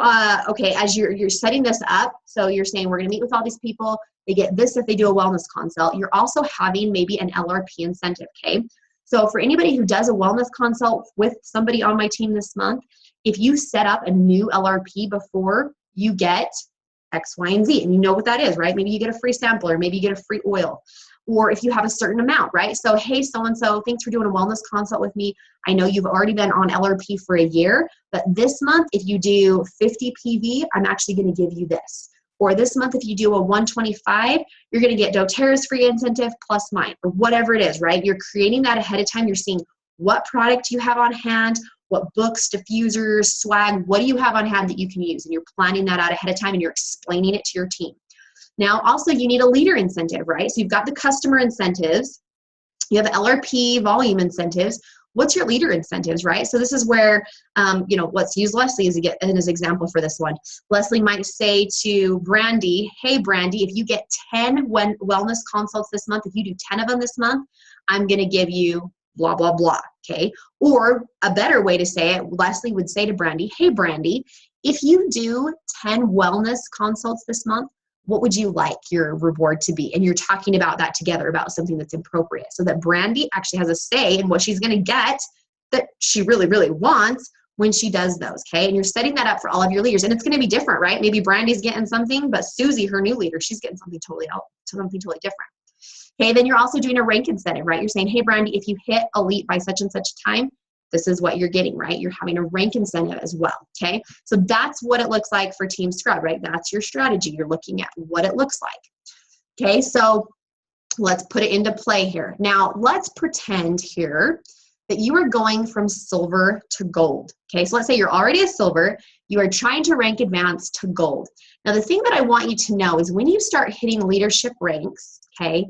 okay, as you're setting this up, so you're saying we're gonna meet with all these people, they get this if they do a wellness consult. You're also having maybe an LRP incentive, okay? So for anybody who does a wellness consult with somebody on my team this month, if you set up a new LRP before, you get X, Y, and Z, and you know what that is, right? Maybe you get a free sample, or maybe you get a free oil, or if you have a certain amount, right? So, hey, so-and-so, thanks for doing a wellness consult with me. I know you've already been on LRP for a year, but this month, if you do 50 PV, I'm actually gonna give you this. Or this month, if you do a 125, you're gonna get doTERRA's free incentive plus mine, or whatever it is, right? You're creating that ahead of time. You're seeing what product you have on hand, what books, diffusers, swag, what do you have on hand that you can use? And you're planning that out ahead of time and you're explaining it to your team. Now, also you need a leader incentive, right? So you've got the customer incentives, you have LRP volume incentives. What's your leader incentives, right? So this is where, let's use Leslie as an example for this one. Leslie might say to Brandy, hey, Brandy, if you get 10 wellness consults this month, if you do 10 of them this month, I'm gonna give you blah, blah, blah, okay? Or a better way to say it, Leslie would say to Brandy, hey, Brandy, if you do 10 wellness consults this month, what would you like your reward to be? And you're talking about that together, about something that's appropriate, so that Brandy actually has a say in what she's gonna get that she really, really wants when she does those, okay? And you're setting that up for all of your leaders, and it's gonna be different, right? Maybe Brandy's getting something, but Susie, her new leader, she's getting something totally different. Okay, then you're also doing a rank incentive, right? You're saying, hey, Brandy, if you hit elite by such and such time, this is what you're getting, right? You're having a rank incentive as well, okay? So that's what it looks like for Team Scrub, right? That's your strategy. You're looking at what it looks like, okay? So let's put it into play here. Now, let's pretend here that you are going from silver to gold, okay? So let's say you're already a silver, you are trying to rank advance to gold. Now, the thing that I want you to know is when you start hitting leadership ranks, okay,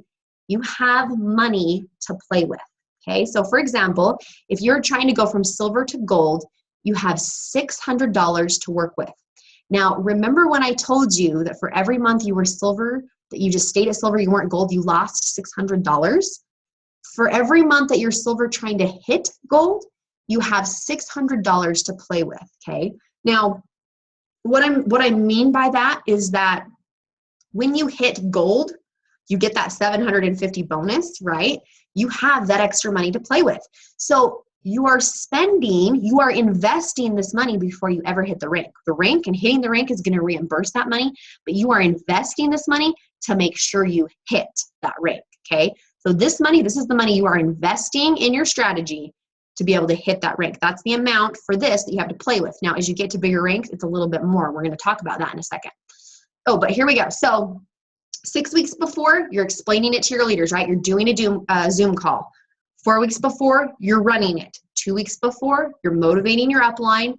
you have money to play with, okay? So for example, if you're trying to go from silver to gold, you have $600 to work with. Now, remember when I told you that for every month you were silver, that you just stayed at silver, you weren't gold, you lost $600? For every month that you're silver trying to hit gold, you have $600 to play with, okay? Now, what I mean by that is that when you hit gold, you get that 750 bonus, right? You have that extra money to play with. So you are investing this money before you ever hit the rank. The rank and hitting the rank is going to reimburse that money, but you are investing this money to make sure you hit that rank, okay? So this is the money you are investing in your strategy to be able to hit that rank. That's the amount for this that you have to play with. Now, as you get to bigger ranks, it's a little bit more. We're going to talk about that in a second. Oh, but here we go. So 6 weeks before, you're explaining it to your leaders, right? You're doing a Zoom call. 4 weeks before, you're running it. 2 weeks before, you're motivating your upline.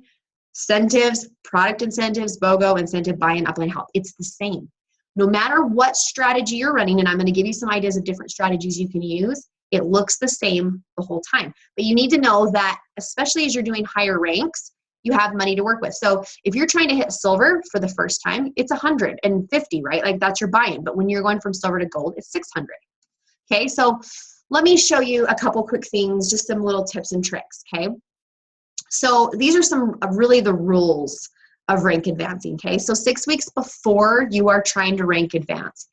Incentives, product incentives, BOGO, incentive, buy-in, upline help. It's the same. No matter what strategy you're running, and I'm going to give you some ideas of different strategies you can use, it looks the same the whole time. But you need to know that, especially as you're doing higher ranks, you have money to work with. So if you're trying to hit silver for the first time, it's 150, right? Like that's your buy-in. But when you're going from silver to gold, it's 600. Okay, so let me show you a couple quick things, just some little tips and tricks, okay? So these are some really the rules of rank advancing, okay? So 6 weeks before you are trying to rank advance,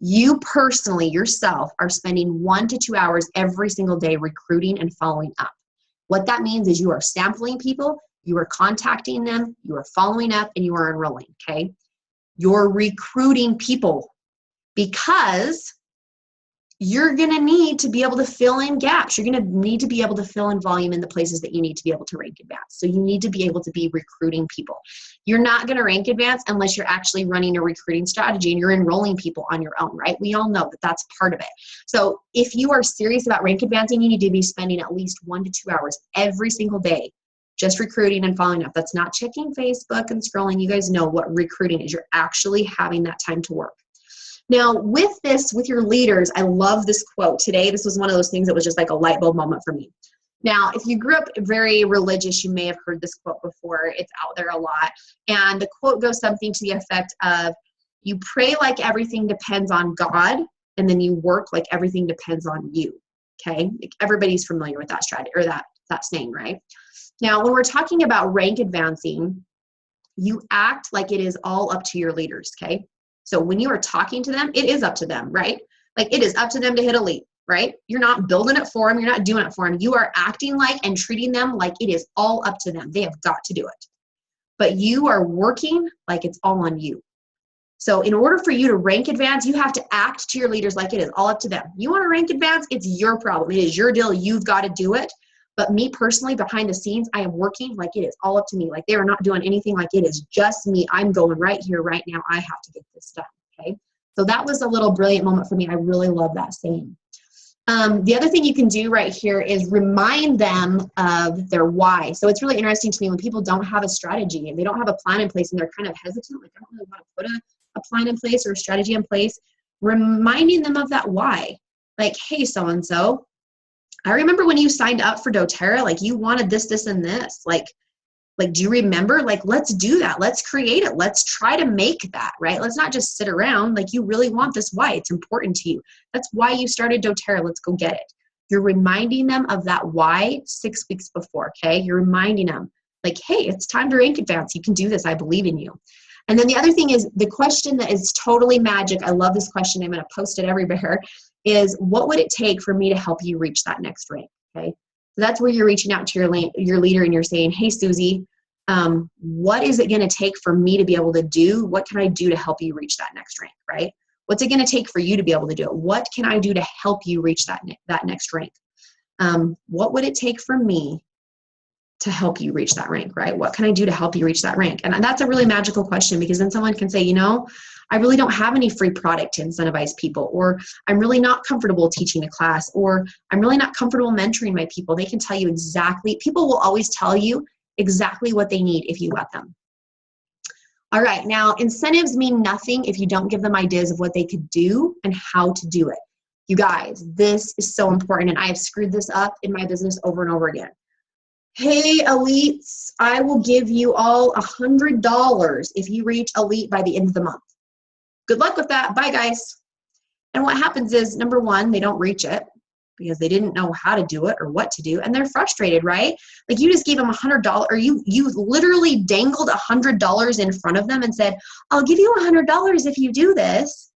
you personally, yourself, are spending 1 to 2 hours every single day recruiting and following up. What that means is you are sampling people, you are contacting them, you are following up, and you are enrolling, okay? You're recruiting people because you're gonna need to be able to fill in gaps. You're gonna need to be able to fill in volume in the places that you need to be able to rank advance. So you need to be able to be recruiting people. You're not gonna rank advance unless you're actually running a recruiting strategy and you're enrolling people on your own, right? We all know that that's part of it. So if you are serious about rank advancing, you need to be spending at least 1 to 2 hours every single day just recruiting and following up. That's not checking Facebook and scrolling. You guys know what recruiting is. You're actually having that time to work. Now, with your leaders, I love this quote today. This was one of those things that was just like a light bulb moment for me. Now, if you grew up very religious, you may have heard this quote before. It's out there a lot. And the quote goes something to the effect of, You pray like everything depends on God, and then you work like everything depends on you. Okay? Like everybody's familiar with that strategy or that saying, right? Now, when we're talking about rank advancing, you act like it is all up to your leaders, okay? So when you are talking to them, it is up to them, right? Like it is up to them to hit elite, right? You're not building it for them. You're not doing it for them. You are acting like and treating them like it is all up to them. They have got to do it. But you are working like it's all on you. So in order for you to rank advance, you have to act to your leaders like it is all up to them. You want to rank advance? It's your problem. It is your deal. You've got to do it. But me personally, behind the scenes, I am working like it is all up to me. Like they are not doing anything, like it is just me. I'm going right here, right now. I have to get this done, okay? So that was a little brilliant moment for me. I really love that saying. The other thing you can do right here is remind them of their why. So it's really interesting to me when people don't have a strategy and they don't have a plan in place and they're kind of hesitant, like I don't really want to put a plan in place or a strategy in place, reminding them of that why. Like, hey, so-and-so, I remember when you signed up for doTERRA, like you wanted this, this, and this. Like, do you remember? Like, let's do that. Let's create it. Let's try to make that, right? Let's not just sit around. Like, you really want this. Why? It's important to you. That's why you started doTERRA. Let's go get it. You're reminding them of that why 6 weeks before, okay? You're reminding them, like, hey, it's time to rank advance. You can do this. I believe in you. And then the other thing is the question that is totally magic. I love this question. I'm going to post it everywhere. Is what would it take for me to help you reach that next rank, okay? So that's where you're reaching out to your leader and you're saying, hey, Susie, what is it going to take for me to be able to do? What can I do to help you reach that next rank, right? What's it going to take for you to be able to do it? What can I do to help you reach that next rank? What would it take for me to help you reach that rank, right? What can I do to help you reach that rank? And that's a really magical question because then someone can say, you know, I really don't have any free product to incentivize people, or I'm really not comfortable teaching a class, or I'm really not comfortable mentoring my people. They can tell you exactly, people will always tell you exactly what they need if you let them. All right, now incentives mean nothing if you don't give them ideas of what they could do and how to do it. You guys, this is so important, and I have screwed this up in my business over and over again. Hey, elites, I will give you all $100 if you reach elite by the end of the month. Good luck with that. Bye, guys. And what happens is, number one, they don't reach it because they didn't know how to do it or what to do, and they're frustrated, right? Like you just gave them $100, or you literally dangled $100 in front of them and said, I'll give you $100 if you do this,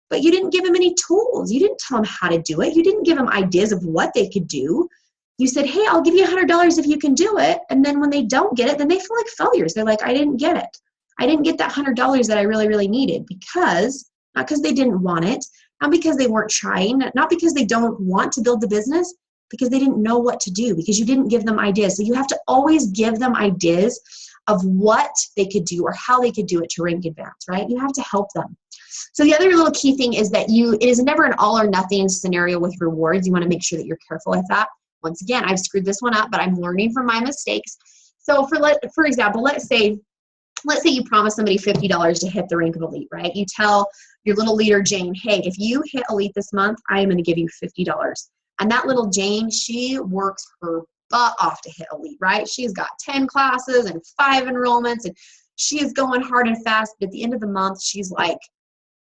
but you didn't give them any tools. You didn't tell them how to do it. You didn't give them ideas of what they could do. You said, hey, I'll give you $100 if you can do it, and then when they don't get it, then they feel like failures. They're like, I didn't get it. I didn't get that $100 that I really, really needed because, not because they didn't want it, not because they weren't trying, not because they don't want to build the business, because they didn't know what to do, because you didn't give them ideas. So you have to always give them ideas of what they could do or how they could do it to rank advance, right? You have to help them. So the other little key thing is that it is never an all or nothing scenario with rewards. You want to make sure that you're careful with that. Once again, I've screwed this one up, but I'm learning from my mistakes. So for example, let's say you promise somebody $50 to hit the rank of elite, right? You tell your little leader, Jane, hey, if you hit elite this month, I am going to give you $50. And that little Jane, she works her butt off to hit elite, right? She's got 10 classes and 5 enrollments, and she is going hard and fast. But at the end of the month, she's like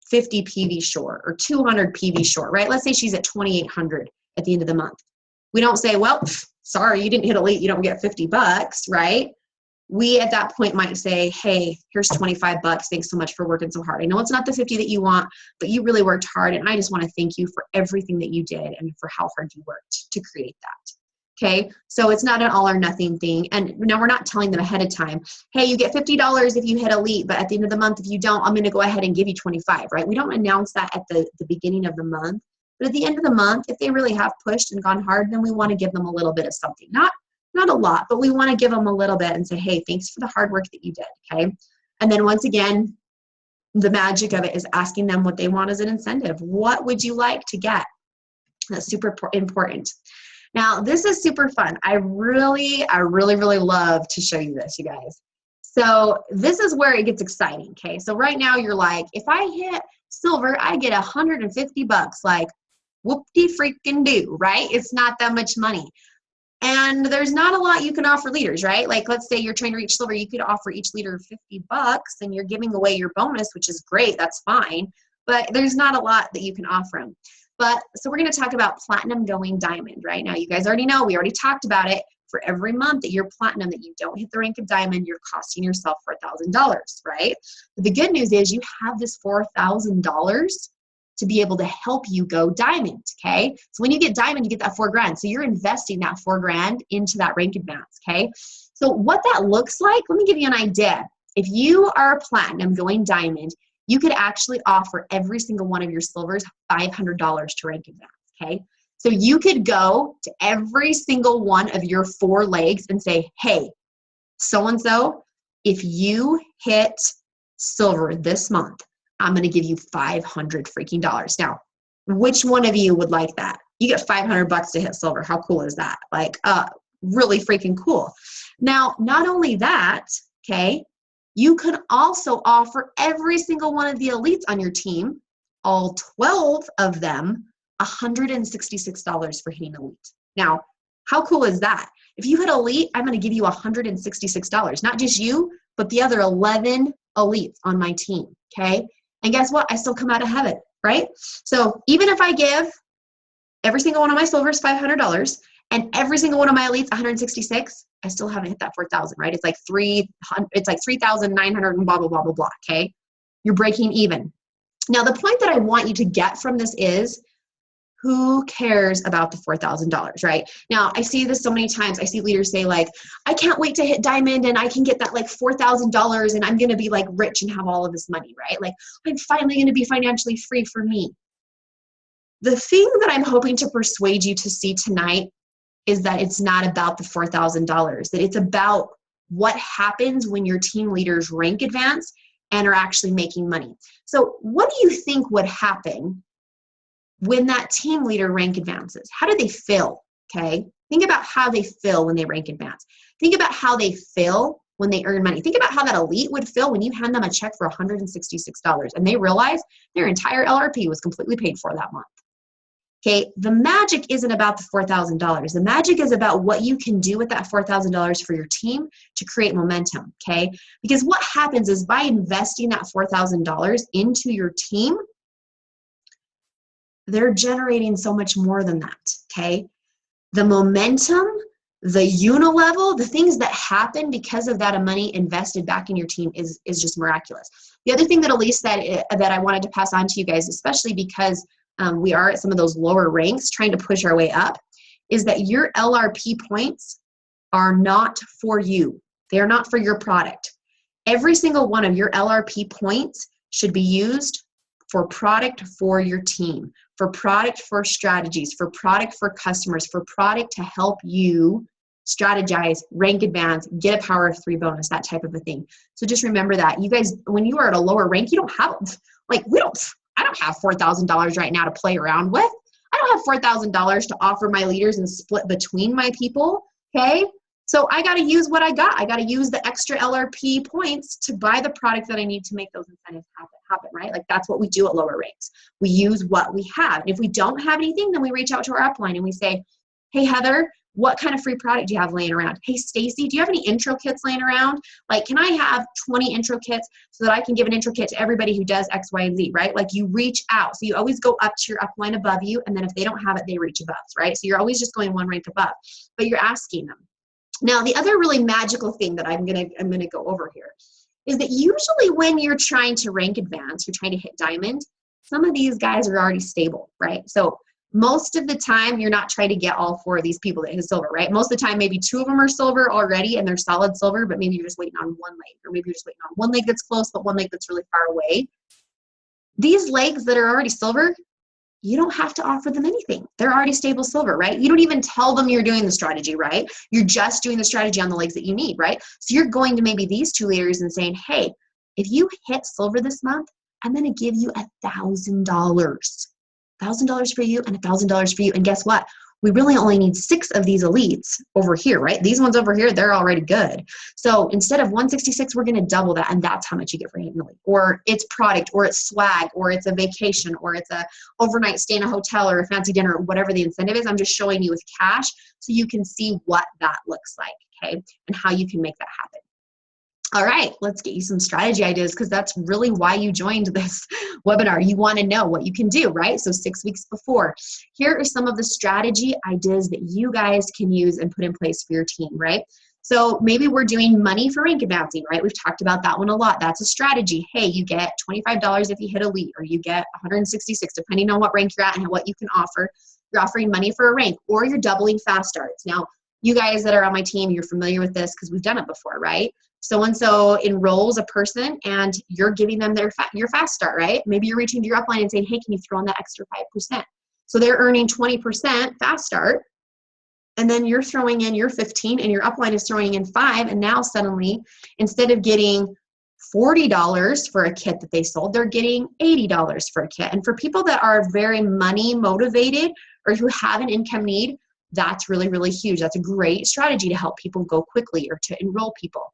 50 PV short or 200 PV short, right? Let's say she's at 2,800 at the end of the month. We don't say, well, sorry, you didn't hit elite, you don't get $50, right? We at that point might say, hey, here's $25. Thanks so much for working so hard. I know it's not the 50 that you want, but you really worked hard, and I just want to thank you for everything that you did and for how hard you worked to create that. Okay, so it's not an all or nothing thing. And now we're not telling them ahead of time, hey, you get $50 if you hit elite, but at the end of the month, if you don't, I'm going to go ahead and give you 25, right? We don't announce that at the beginning of the month. But at the end of the month, if they really have pushed and gone hard, then we want to give them a little bit of something. Not a lot, but we want to give them a little bit and say, hey, thanks for the hard work that you did, okay? And then once again, the magic of it is asking them what they want as an incentive. What would you like to get? That's super important. Now, this is super fun. I really love to show you this, you guys. So this is where it gets exciting, okay? So right now you're like, if I hit silver, I get $150. Like, whoop-de freaking do, right? It's not that much money. And there's not a lot you can offer leaders, right? Like, let's say you're trying to reach silver, you could offer each leader $50 and you're giving away your bonus, which is great, that's fine, but there's not a lot that you can offer them. But so we're going to talk about platinum going diamond right now. You guys already know, we already talked about it. For every month that you're platinum, that you don't hit the rank of diamond, you're costing yourself $4,000, right? But the good news is you have this $4,000 to be able to help you go diamond, okay? So when you get diamond, you get that $4,000. So you're investing that $4,000 into that rank advance, okay? So what that looks like, let me give you an idea. If you are a platinum going diamond, you could actually offer every single one of your silvers $500 to rank advance, okay? So you could go to every single one of your 4 legs and say, hey, so-and-so, if you hit silver this month, I'm going to give you $500 freaking dollars. Now, which one of you would like that? You get $500 to hit silver. How cool is that? Like, really freaking cool. Now, not only that, okay, you could also offer every single one of the elites on your team, all 12 of them, $166 for hitting elite. Now, how cool is that? If you hit elite, I'm going to give you $166. Not just you, but the other 11 elites on my team, okay? And guess what? I still come out ahead, right? So even if I give every single one of my silvers $500 and every single one of my elites $166, I still haven't hit that 4,000, right? It's like 3,900 and blah, blah, blah, blah, blah, okay? You're breaking even. Now, the point that I want you to get from this is, who cares about the $4,000, right? Now, I see this so many times. I see leaders say like, I can't wait to hit diamond and I can get that like $4,000 and I'm going to be like rich and have all of this money, right? Like, I'm finally going to be financially free for me. The thing that I'm hoping to persuade you to see tonight is that it's not about the $4,000, that it's about what happens when your team leaders rank advance and are actually making money. So what do you think would happen when that team leader rank advances? How do they feel, okay? Think about how they feel when they rank advance. Think about how they feel when they earn money. Think about how that elite would feel when you hand them a check for $166 and they realize their entire LRP was completely paid for that month. Okay, the magic isn't about the $4,000. The magic is about what you can do with that $4,000 for your team to create momentum, okay? Because what happens is by investing that $4,000 into your team, they're generating so much more than that, okay? The momentum, the unilevel, the things that happen because of that money invested back in your team is just miraculous. The other thing that Elise said that I wanted to pass on to you guys, especially because we are at some of those lower ranks trying to push our way up, is that your LRP points are not for you. They are not for your product. Every single one of your LRP points should be used for product for your team, for product for strategies, for product for customers, for product to help you strategize, rank advance, get a power of 3 bonus, that type of a thing. So just remember that. You guys, when you are at a lower rank, you don't have, like, I don't have $4,000 right now to play around with. I don't have $4,000 to offer my leaders and split between my people, okay? So I got to use what I got. I got to use the extra LRP points to buy the product that I need to make those incentives happen, right? Like, that's what we do at lower ranks. We use what we have. And if we don't have anything, then we reach out to our upline and we say, hey, Heather, what kind of free product do you have laying around? Hey, Stacy, do you have any intro kits laying around? Like, can I have 20 intro kits so that I can give an intro kit to everybody who does X, Y, and Z, right? Like, you reach out. So you always go up to your upline above you, and then if they don't have it, they reach above, right? So you're always just going one rank above, but you're asking them. Now, the other really magical thing that I'm gonna go over here is that usually when you're trying to rank advance, you're trying to hit diamond, some of these guys are already stable, right? So most of the time, you're not trying to get all 4 of these people that hit silver, right? Most of the time, maybe 2 of them are silver already and they're solid silver, but maybe you're just waiting on one leg, or maybe you're just waiting on one leg that's close, but one leg that's really far away. These legs that are already silver, you don't have to offer them anything. They're already stable silver, right? You don't even tell them you're doing the strategy, right? You're just doing the strategy on the legs that you need, right? So you're going to maybe these 2 leaders and saying, hey, if you hit silver this month, I'm going to give you $1,000. $1,000 for you and $1,000 for you. And guess what? we really only need 6 of these elites over here, right? These ones over here, they're already good. So instead of 166, we're going to double that, and that's how much you get for hitting the elite. Or it's product, or it's swag, or it's a vacation, or it's a overnight stay in a hotel or a fancy dinner, or whatever the incentive is. I'm just showing you with cash so you can see what that looks like, okay, and how you can make that happen. All right, let's get you some strategy ideas, because that's really why you joined this webinar. You want to know what you can do, right? So 6 weeks before, here are some of the strategy ideas that you guys can use and put in place for your team, right? So maybe we're doing money for rank advancing, right? We've talked about that one a lot. That's a strategy. Hey, you get $25 if you hit elite, or you get 166, depending on what rank you're at and what you can offer. You're offering money for a rank, or you're doubling fast starts. Now, you guys that are on my team, you're familiar with this because we've done it before, right? So-and-so enrolls a person and you're giving them your fast start, right? Maybe you're reaching to your upline and saying, hey, can you throw in that extra 5%? So they're earning 20% fast start, and then you're throwing in your 15 and your upline is throwing in 5, and now suddenly, instead of getting $40 for a kit that they sold, they're getting $80 for a kit. And for people that are very money motivated or who have an income need, that's really, really huge. That's a great strategy to help people go quickly or to enroll people.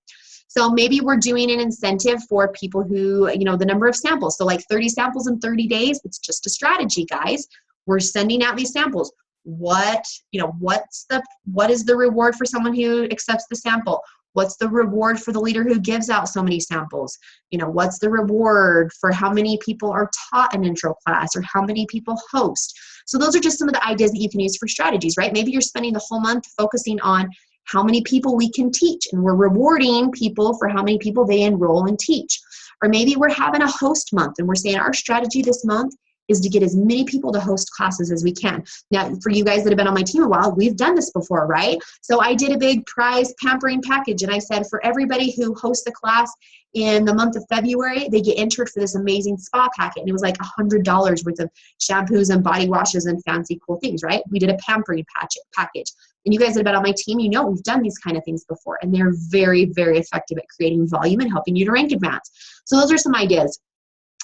So maybe we're doing an incentive for people who, the number of samples. So like 30 samples in 30 days, it's just a strategy, guys. We're sending out these samples. What is the reward for someone who accepts the sample? What's the reward for the leader who gives out so many samples? What's the reward for how many people are taught an intro class or how many people host? So those are just some of the ideas that you can use for strategies, right? Maybe you're spending the whole month focusing on how many people we can teach, and we're rewarding people for how many people they enroll and teach. Or maybe we're having a host month and we're saying our strategy this month is to get as many people to host classes as we can. Now, for you guys that have been on my team a while, we've done this before, right? So I did a big prize pampering package, and I said for everybody who hosts a class in the month of February, they get entered for this amazing spa packet. And it was like $100 worth of shampoos and body washes and fancy cool things, right? We did a pampering package. And you guys that have been on my team, we've done these kind of things before, and they're very, very effective at creating volume and helping you to rank advance. So those are some ideas.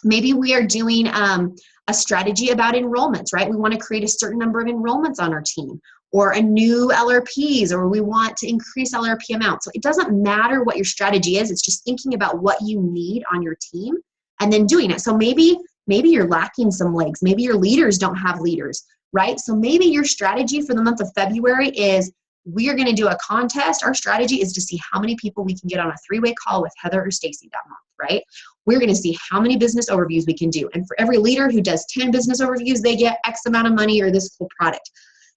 Maybe we are doing a strategy about enrollments, right? We want to create a certain number of enrollments on our team, or a new LRPs, or we want to increase LRP amount. So it doesn't matter what your strategy is. It's just thinking about what you need on your team and then doing it. So maybe you're lacking some legs. Maybe your leaders don't have leaders, right? So maybe your strategy for the month of February is we are going to do a contest. Our strategy is to see how many people we can get on a 3-way call with Heather or Stacy that month, right? We're going to see how many business overviews we can do. And for every leader who does 10 business overviews, they get X amount of money or this cool product.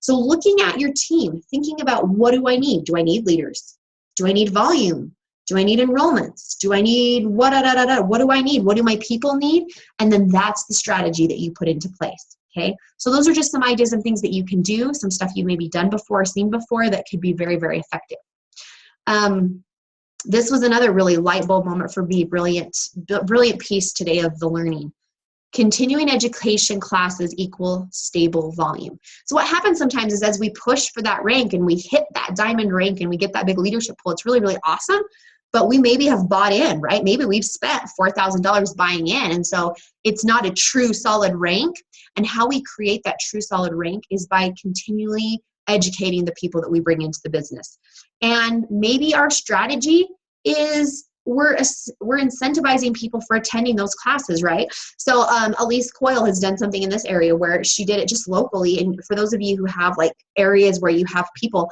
So looking at your team, thinking about what do I need? Do I need leaders? Do I need volume? Do I need enrollments? Do I need what do I need? What do my people need? And then that's the strategy that you put into place. Okay, so those are just some ideas and things that you can do, some stuff you maybe done before or seen before that could be very, very effective. This was another really light bulb moment for me, brilliant piece today of the learning. Continuing education classes equal stable volume. So what happens sometimes is as we push for that rank and we hit that diamond rank and we get that big leadership pull, it's really, really awesome. But we maybe have bought in, right? Maybe we've spent $4,000 buying in. And so it's not a true solid rank. And how we create that true solid rank is by continually educating the people that we bring into the business. And maybe our strategy is we're incentivizing people for attending those classes, right? So Elise Coyle has done something in this area where she did it just locally. And for those of you who have like areas where you have people,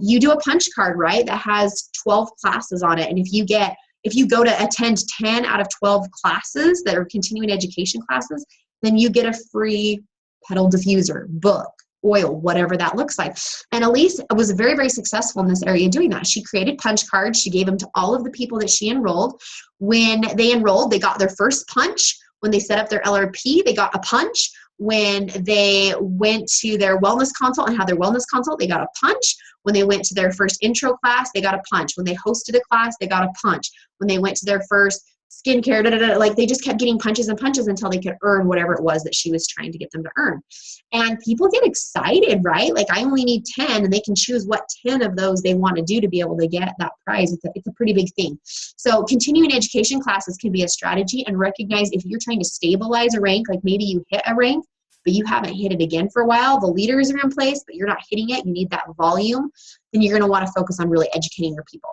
you do a punch card, right, that has 12 classes on it. And if you go to attend 10 out of 12 classes that are continuing education classes, then you get a free pedal diffuser, book, oil, whatever that looks like. And Elise was very, very successful in this area doing that. She created punch cards. She gave them to all of the people that she enrolled. When they enrolled, they got their first punch. When they set up their LRP, they got a punch. When they went to their wellness consult and had their wellness consult, they got a punch. When they went to their first intro class, they got a punch. When they hosted a class, they got a punch. When they went to their first skincare, like they just kept getting punches and punches until they could earn whatever it was that she was trying to get them to earn. And people get excited, right? Like I only need 10 and they can choose what 10 of those they want to do to be able to get that prize. It's a pretty big thing. So continuing education classes can be a strategy, and recognize if you're trying to stabilize a rank, like maybe you hit a rank, but you haven't hit it again for a while, the leaders are in place, but you're not hitting it, you need that volume, then you're going to want to focus on really educating your people.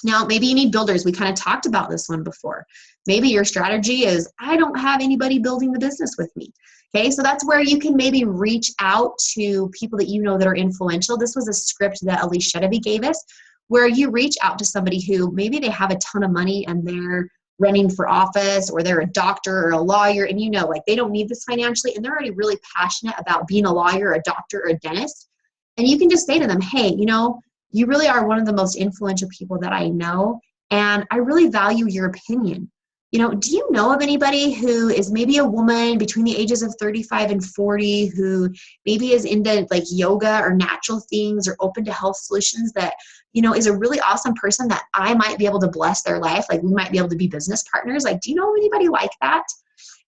Now, maybe you need builders. We kind of talked about this one before. Maybe your strategy is, I don't have anybody building the business with me. Okay, so that's where you can maybe reach out to people that you know that are influential. This was a script that Elise Shedevy gave us, where you reach out to somebody who maybe they have a ton of money and they're running for office, or they're a doctor or a lawyer, and you know, like they don't need this financially, and they're already really passionate about being a lawyer, a doctor, or a dentist. And you can just say to them, hey, you know, you really are one of the most influential people that I know, and I really value your opinion. You know, do you know of anybody who is maybe a woman between the ages of 35 and 40 who maybe is into like yoga or natural things or open to health solutions that, you know, is a really awesome person that I might be able to bless their life? Like we might be able to be business partners. Like, do you know of anybody like that?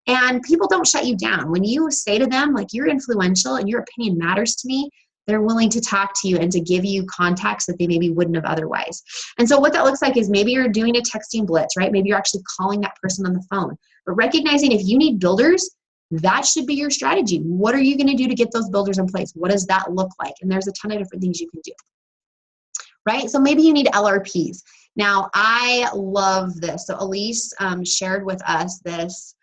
And people don't shut you down. When you say to them, like, you're influential and your opinion matters to me, they're willing to talk to you and to give you contacts that they maybe wouldn't have otherwise. And so what that looks like is maybe you're doing a texting blitz, right? Maybe you're actually calling that person on the phone. But recognizing if you need builders, that should be your strategy. What are you going to do to get those builders in place? What does that look like? And there's a ton of different things you can do, right? So maybe you need LRPs. Now, I love this. So Elise shared with us this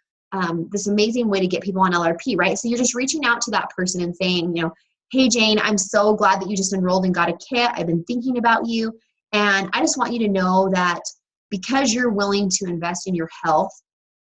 amazing way to get people on LRP, right? So you're just reaching out to that person and saying, you know, hey, Jane, I'm so glad that you just enrolled and got a kit. I've been thinking about you. And I just want you to know that because you're willing to invest in your health,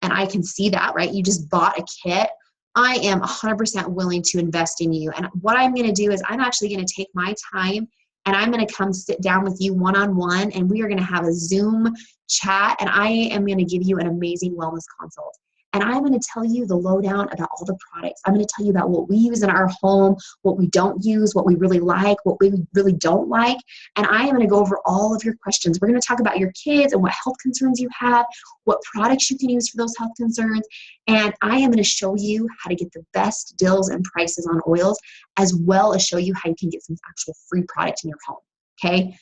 and I can see that, right? You just bought a kit. I am 100% willing to invest in you. And what I'm going to do is I'm actually going to take my time and I'm going to come sit down with you one-on-one, and we are going to have a Zoom chat, and I am going to give you an amazing wellness consult. And I'm going to tell you the lowdown about all the products. I'm going to tell you about what we use in our home, what we don't use, what we really like, what we really don't like. And I am going to go over all of your questions. We're going to talk about your kids and what health concerns you have, what products you can use for those health concerns. And I am going to show you how to get the best deals and prices on oils, as well as show you how you can get some actual free product in your home. Okay?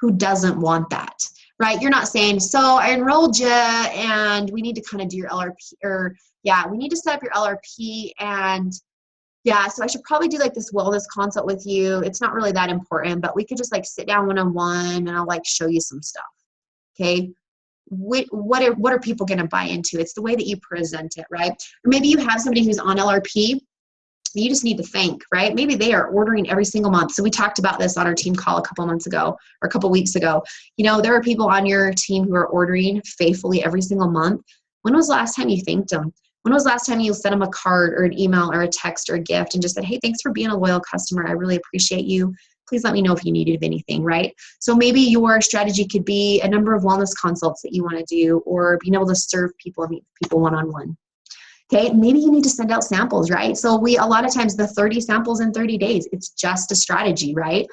Who doesn't want that? Right? You're not saying, so I enrolled you and we need to kind of do your LRP, or yeah, we need to set up your LRP, and yeah, so I should probably do like this wellness consult with you. It's not really that important, but we could just like sit down one-on-one and I'll like show you some stuff. Okay. What are people going to buy into? It's the way that you present it, right? Or maybe you have somebody who's on LRP. You just need to thank, right? Maybe they are ordering every single month. So we talked about this on our team call a couple months ago or a couple weeks ago. You know, there are people on your team who are ordering faithfully every single month. When was the last time you thanked them? When was the last time you sent them a card or an email or a text or a gift and just said, hey, thanks for being a loyal customer. I really appreciate you. Please let me know if you needed anything, right? So maybe your strategy could be a number of wellness consults that you want to do, or being able to serve people and meet people one-on-one. Okay, maybe you need to send out samples, right? So a lot of times the 30 samples in 30 days, it's just a strategy, right?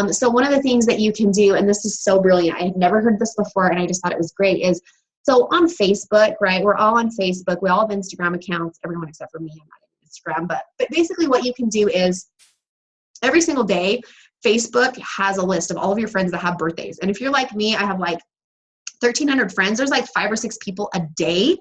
So one of the things that you can do, and this is so brilliant, I had never heard this before and I just thought it was great, is so on Facebook, right? We're all on Facebook. We all have Instagram accounts, everyone except for me, I'm not on Instagram, but basically what you can do is every single day, Facebook has a list of all of your friends that have birthdays. And if you're like me, I have like 1,300 friends. There's like 5 or 6 people a day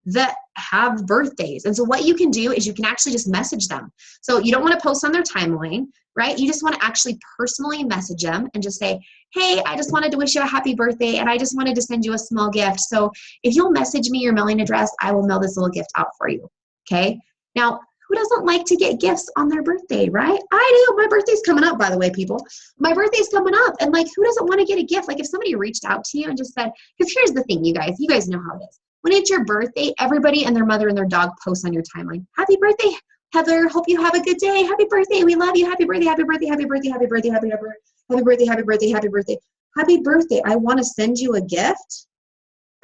that have birthdays. And so what you can do is you can actually just message them. So you don't want to post on their timeline, right? You just want to actually personally message them and just say, hey, I just wanted to wish you a happy birthday and I just wanted to send you a small gift. So if you'll message me your mailing address, I will mail this little gift out for you. Okay. Now, who doesn't like to get gifts on their birthday, right? I do. My birthday's coming up, by the way, people. My birthday's coming up. And like, who doesn't want to get a gift? Like if somebody reached out to you and just said, because here's the thing, you guys know how it is. When it's your birthday, everybody and their mother and their dog post on your timeline. Happy birthday, Heather. Hope you have a good day. Happy birthday. We love you. Happy birthday. Happy birthday. Happy birthday. Happy birthday. Happy birthday. Happy birthday. Happy birthday. Happy birthday. Happy birthday. I want to send you a gift.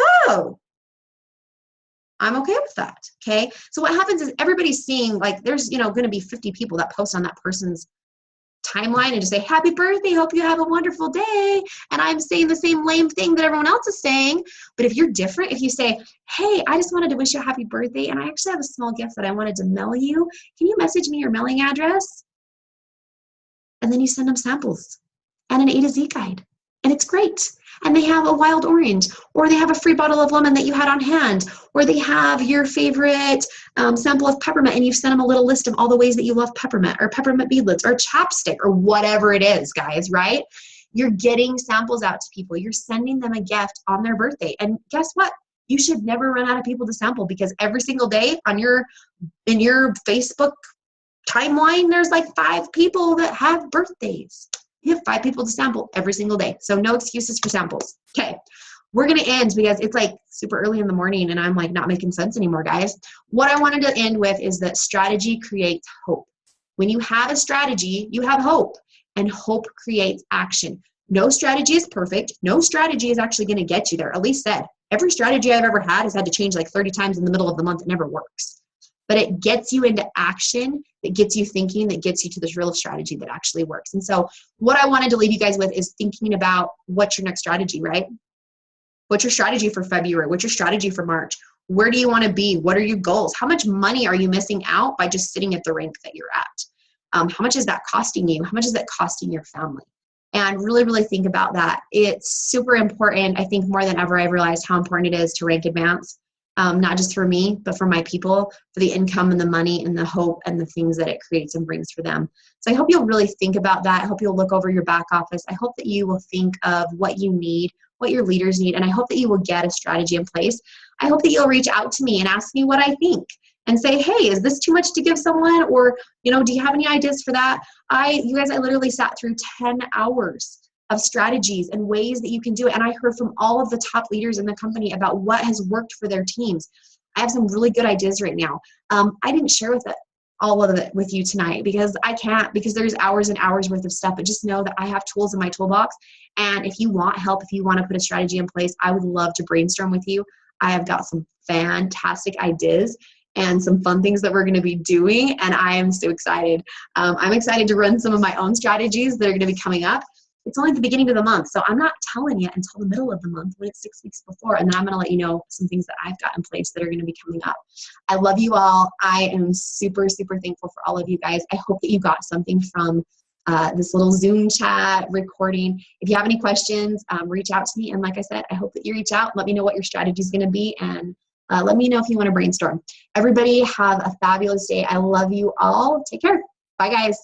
Oh, I'm okay with that. Okay. So what happens is everybody's seeing, like, there's, going to be 50 people that post on that person's timeline and just say, happy birthday, hope you have a wonderful day. And I'm saying the same lame thing that everyone else is saying. But if you're different, if you say, hey, I just wanted to wish you a happy birthday and I actually have a small gift that I wanted to mail you. Can you message me your mailing address? And then you send them samples and an A to Z guide. and it's great. And they have a wild orange, or they have a free bottle of lemon that you had on hand, or they have your favorite sample of peppermint, and you've sent them a little list of all the ways that you love peppermint, or peppermint beadlets, or chapstick, or whatever it is, guys, right? You're getting samples out to people. You're sending them a gift on their birthday. And guess what? You should never run out of people to sample, because every single day in your Facebook timeline, there's like 5 people that have birthdays. You have 5 people to sample every single day. So no excuses for samples. Okay, we're going to end because it's like super early in the morning and I'm like not making sense anymore, guys. What I wanted to end with is that strategy creates hope. When you have a strategy, you have hope, and hope creates action. No strategy is perfect. No strategy is actually going to get you there. Elise said, every strategy I've ever had has had to change like 30 times in the middle of the month. It never works. But it gets you into action, that gets you thinking, that gets you to this real strategy that actually works. And so what I wanted to leave you guys with is thinking about what's your next strategy, right? What's your strategy for February? What's your strategy for March? Where do you want to be? What are your goals? How much money are you missing out by just sitting at the rank that you're at? How much is that costing you? How much is that costing your family? And really, really think about that. It's super important. I think more than ever, I've realized how important it is to rank advance, not just for me, but for my people, for the income and the money and the hope and the things that it creates and brings for them. So I hope you'll really think about that. I hope you'll look over your back office. I hope that you will think of what you need, what your leaders need, and I hope that you will get a strategy in place. I hope that you'll reach out to me and ask me what I think and say, hey, is this too much to give someone? Or, do you have any ideas for that? You guys, I literally sat through 10 hours of strategies and ways that you can do it. And I heard from all of the top leaders in the company about what has worked for their teams. I have some really good ideas right now. I didn't share all of it with you tonight because I can't, because there's hours and hours worth of stuff, but just know that I have tools in my toolbox. And if you want help, if you want to put a strategy in place, I would love to brainstorm with you. I have got some fantastic ideas and some fun things that we're going to be doing. And I am so excited. I'm excited to run some of my own strategies that are going to be coming up. It's only the beginning of the month, so I'm not telling you until the middle of the month when it's 6 weeks before, and then I'm going to let you know some things that I've got in place that are going to be coming up. I love you all. I am super, super thankful for all of you guys. I hope that you got something from this little Zoom chat recording. If you have any questions, reach out to me. And like I said, I hope that you reach out. Let me know what your strategy is going to be, and let me know if you want to brainstorm. Everybody have a fabulous day. I love you all. Take care. Bye, guys.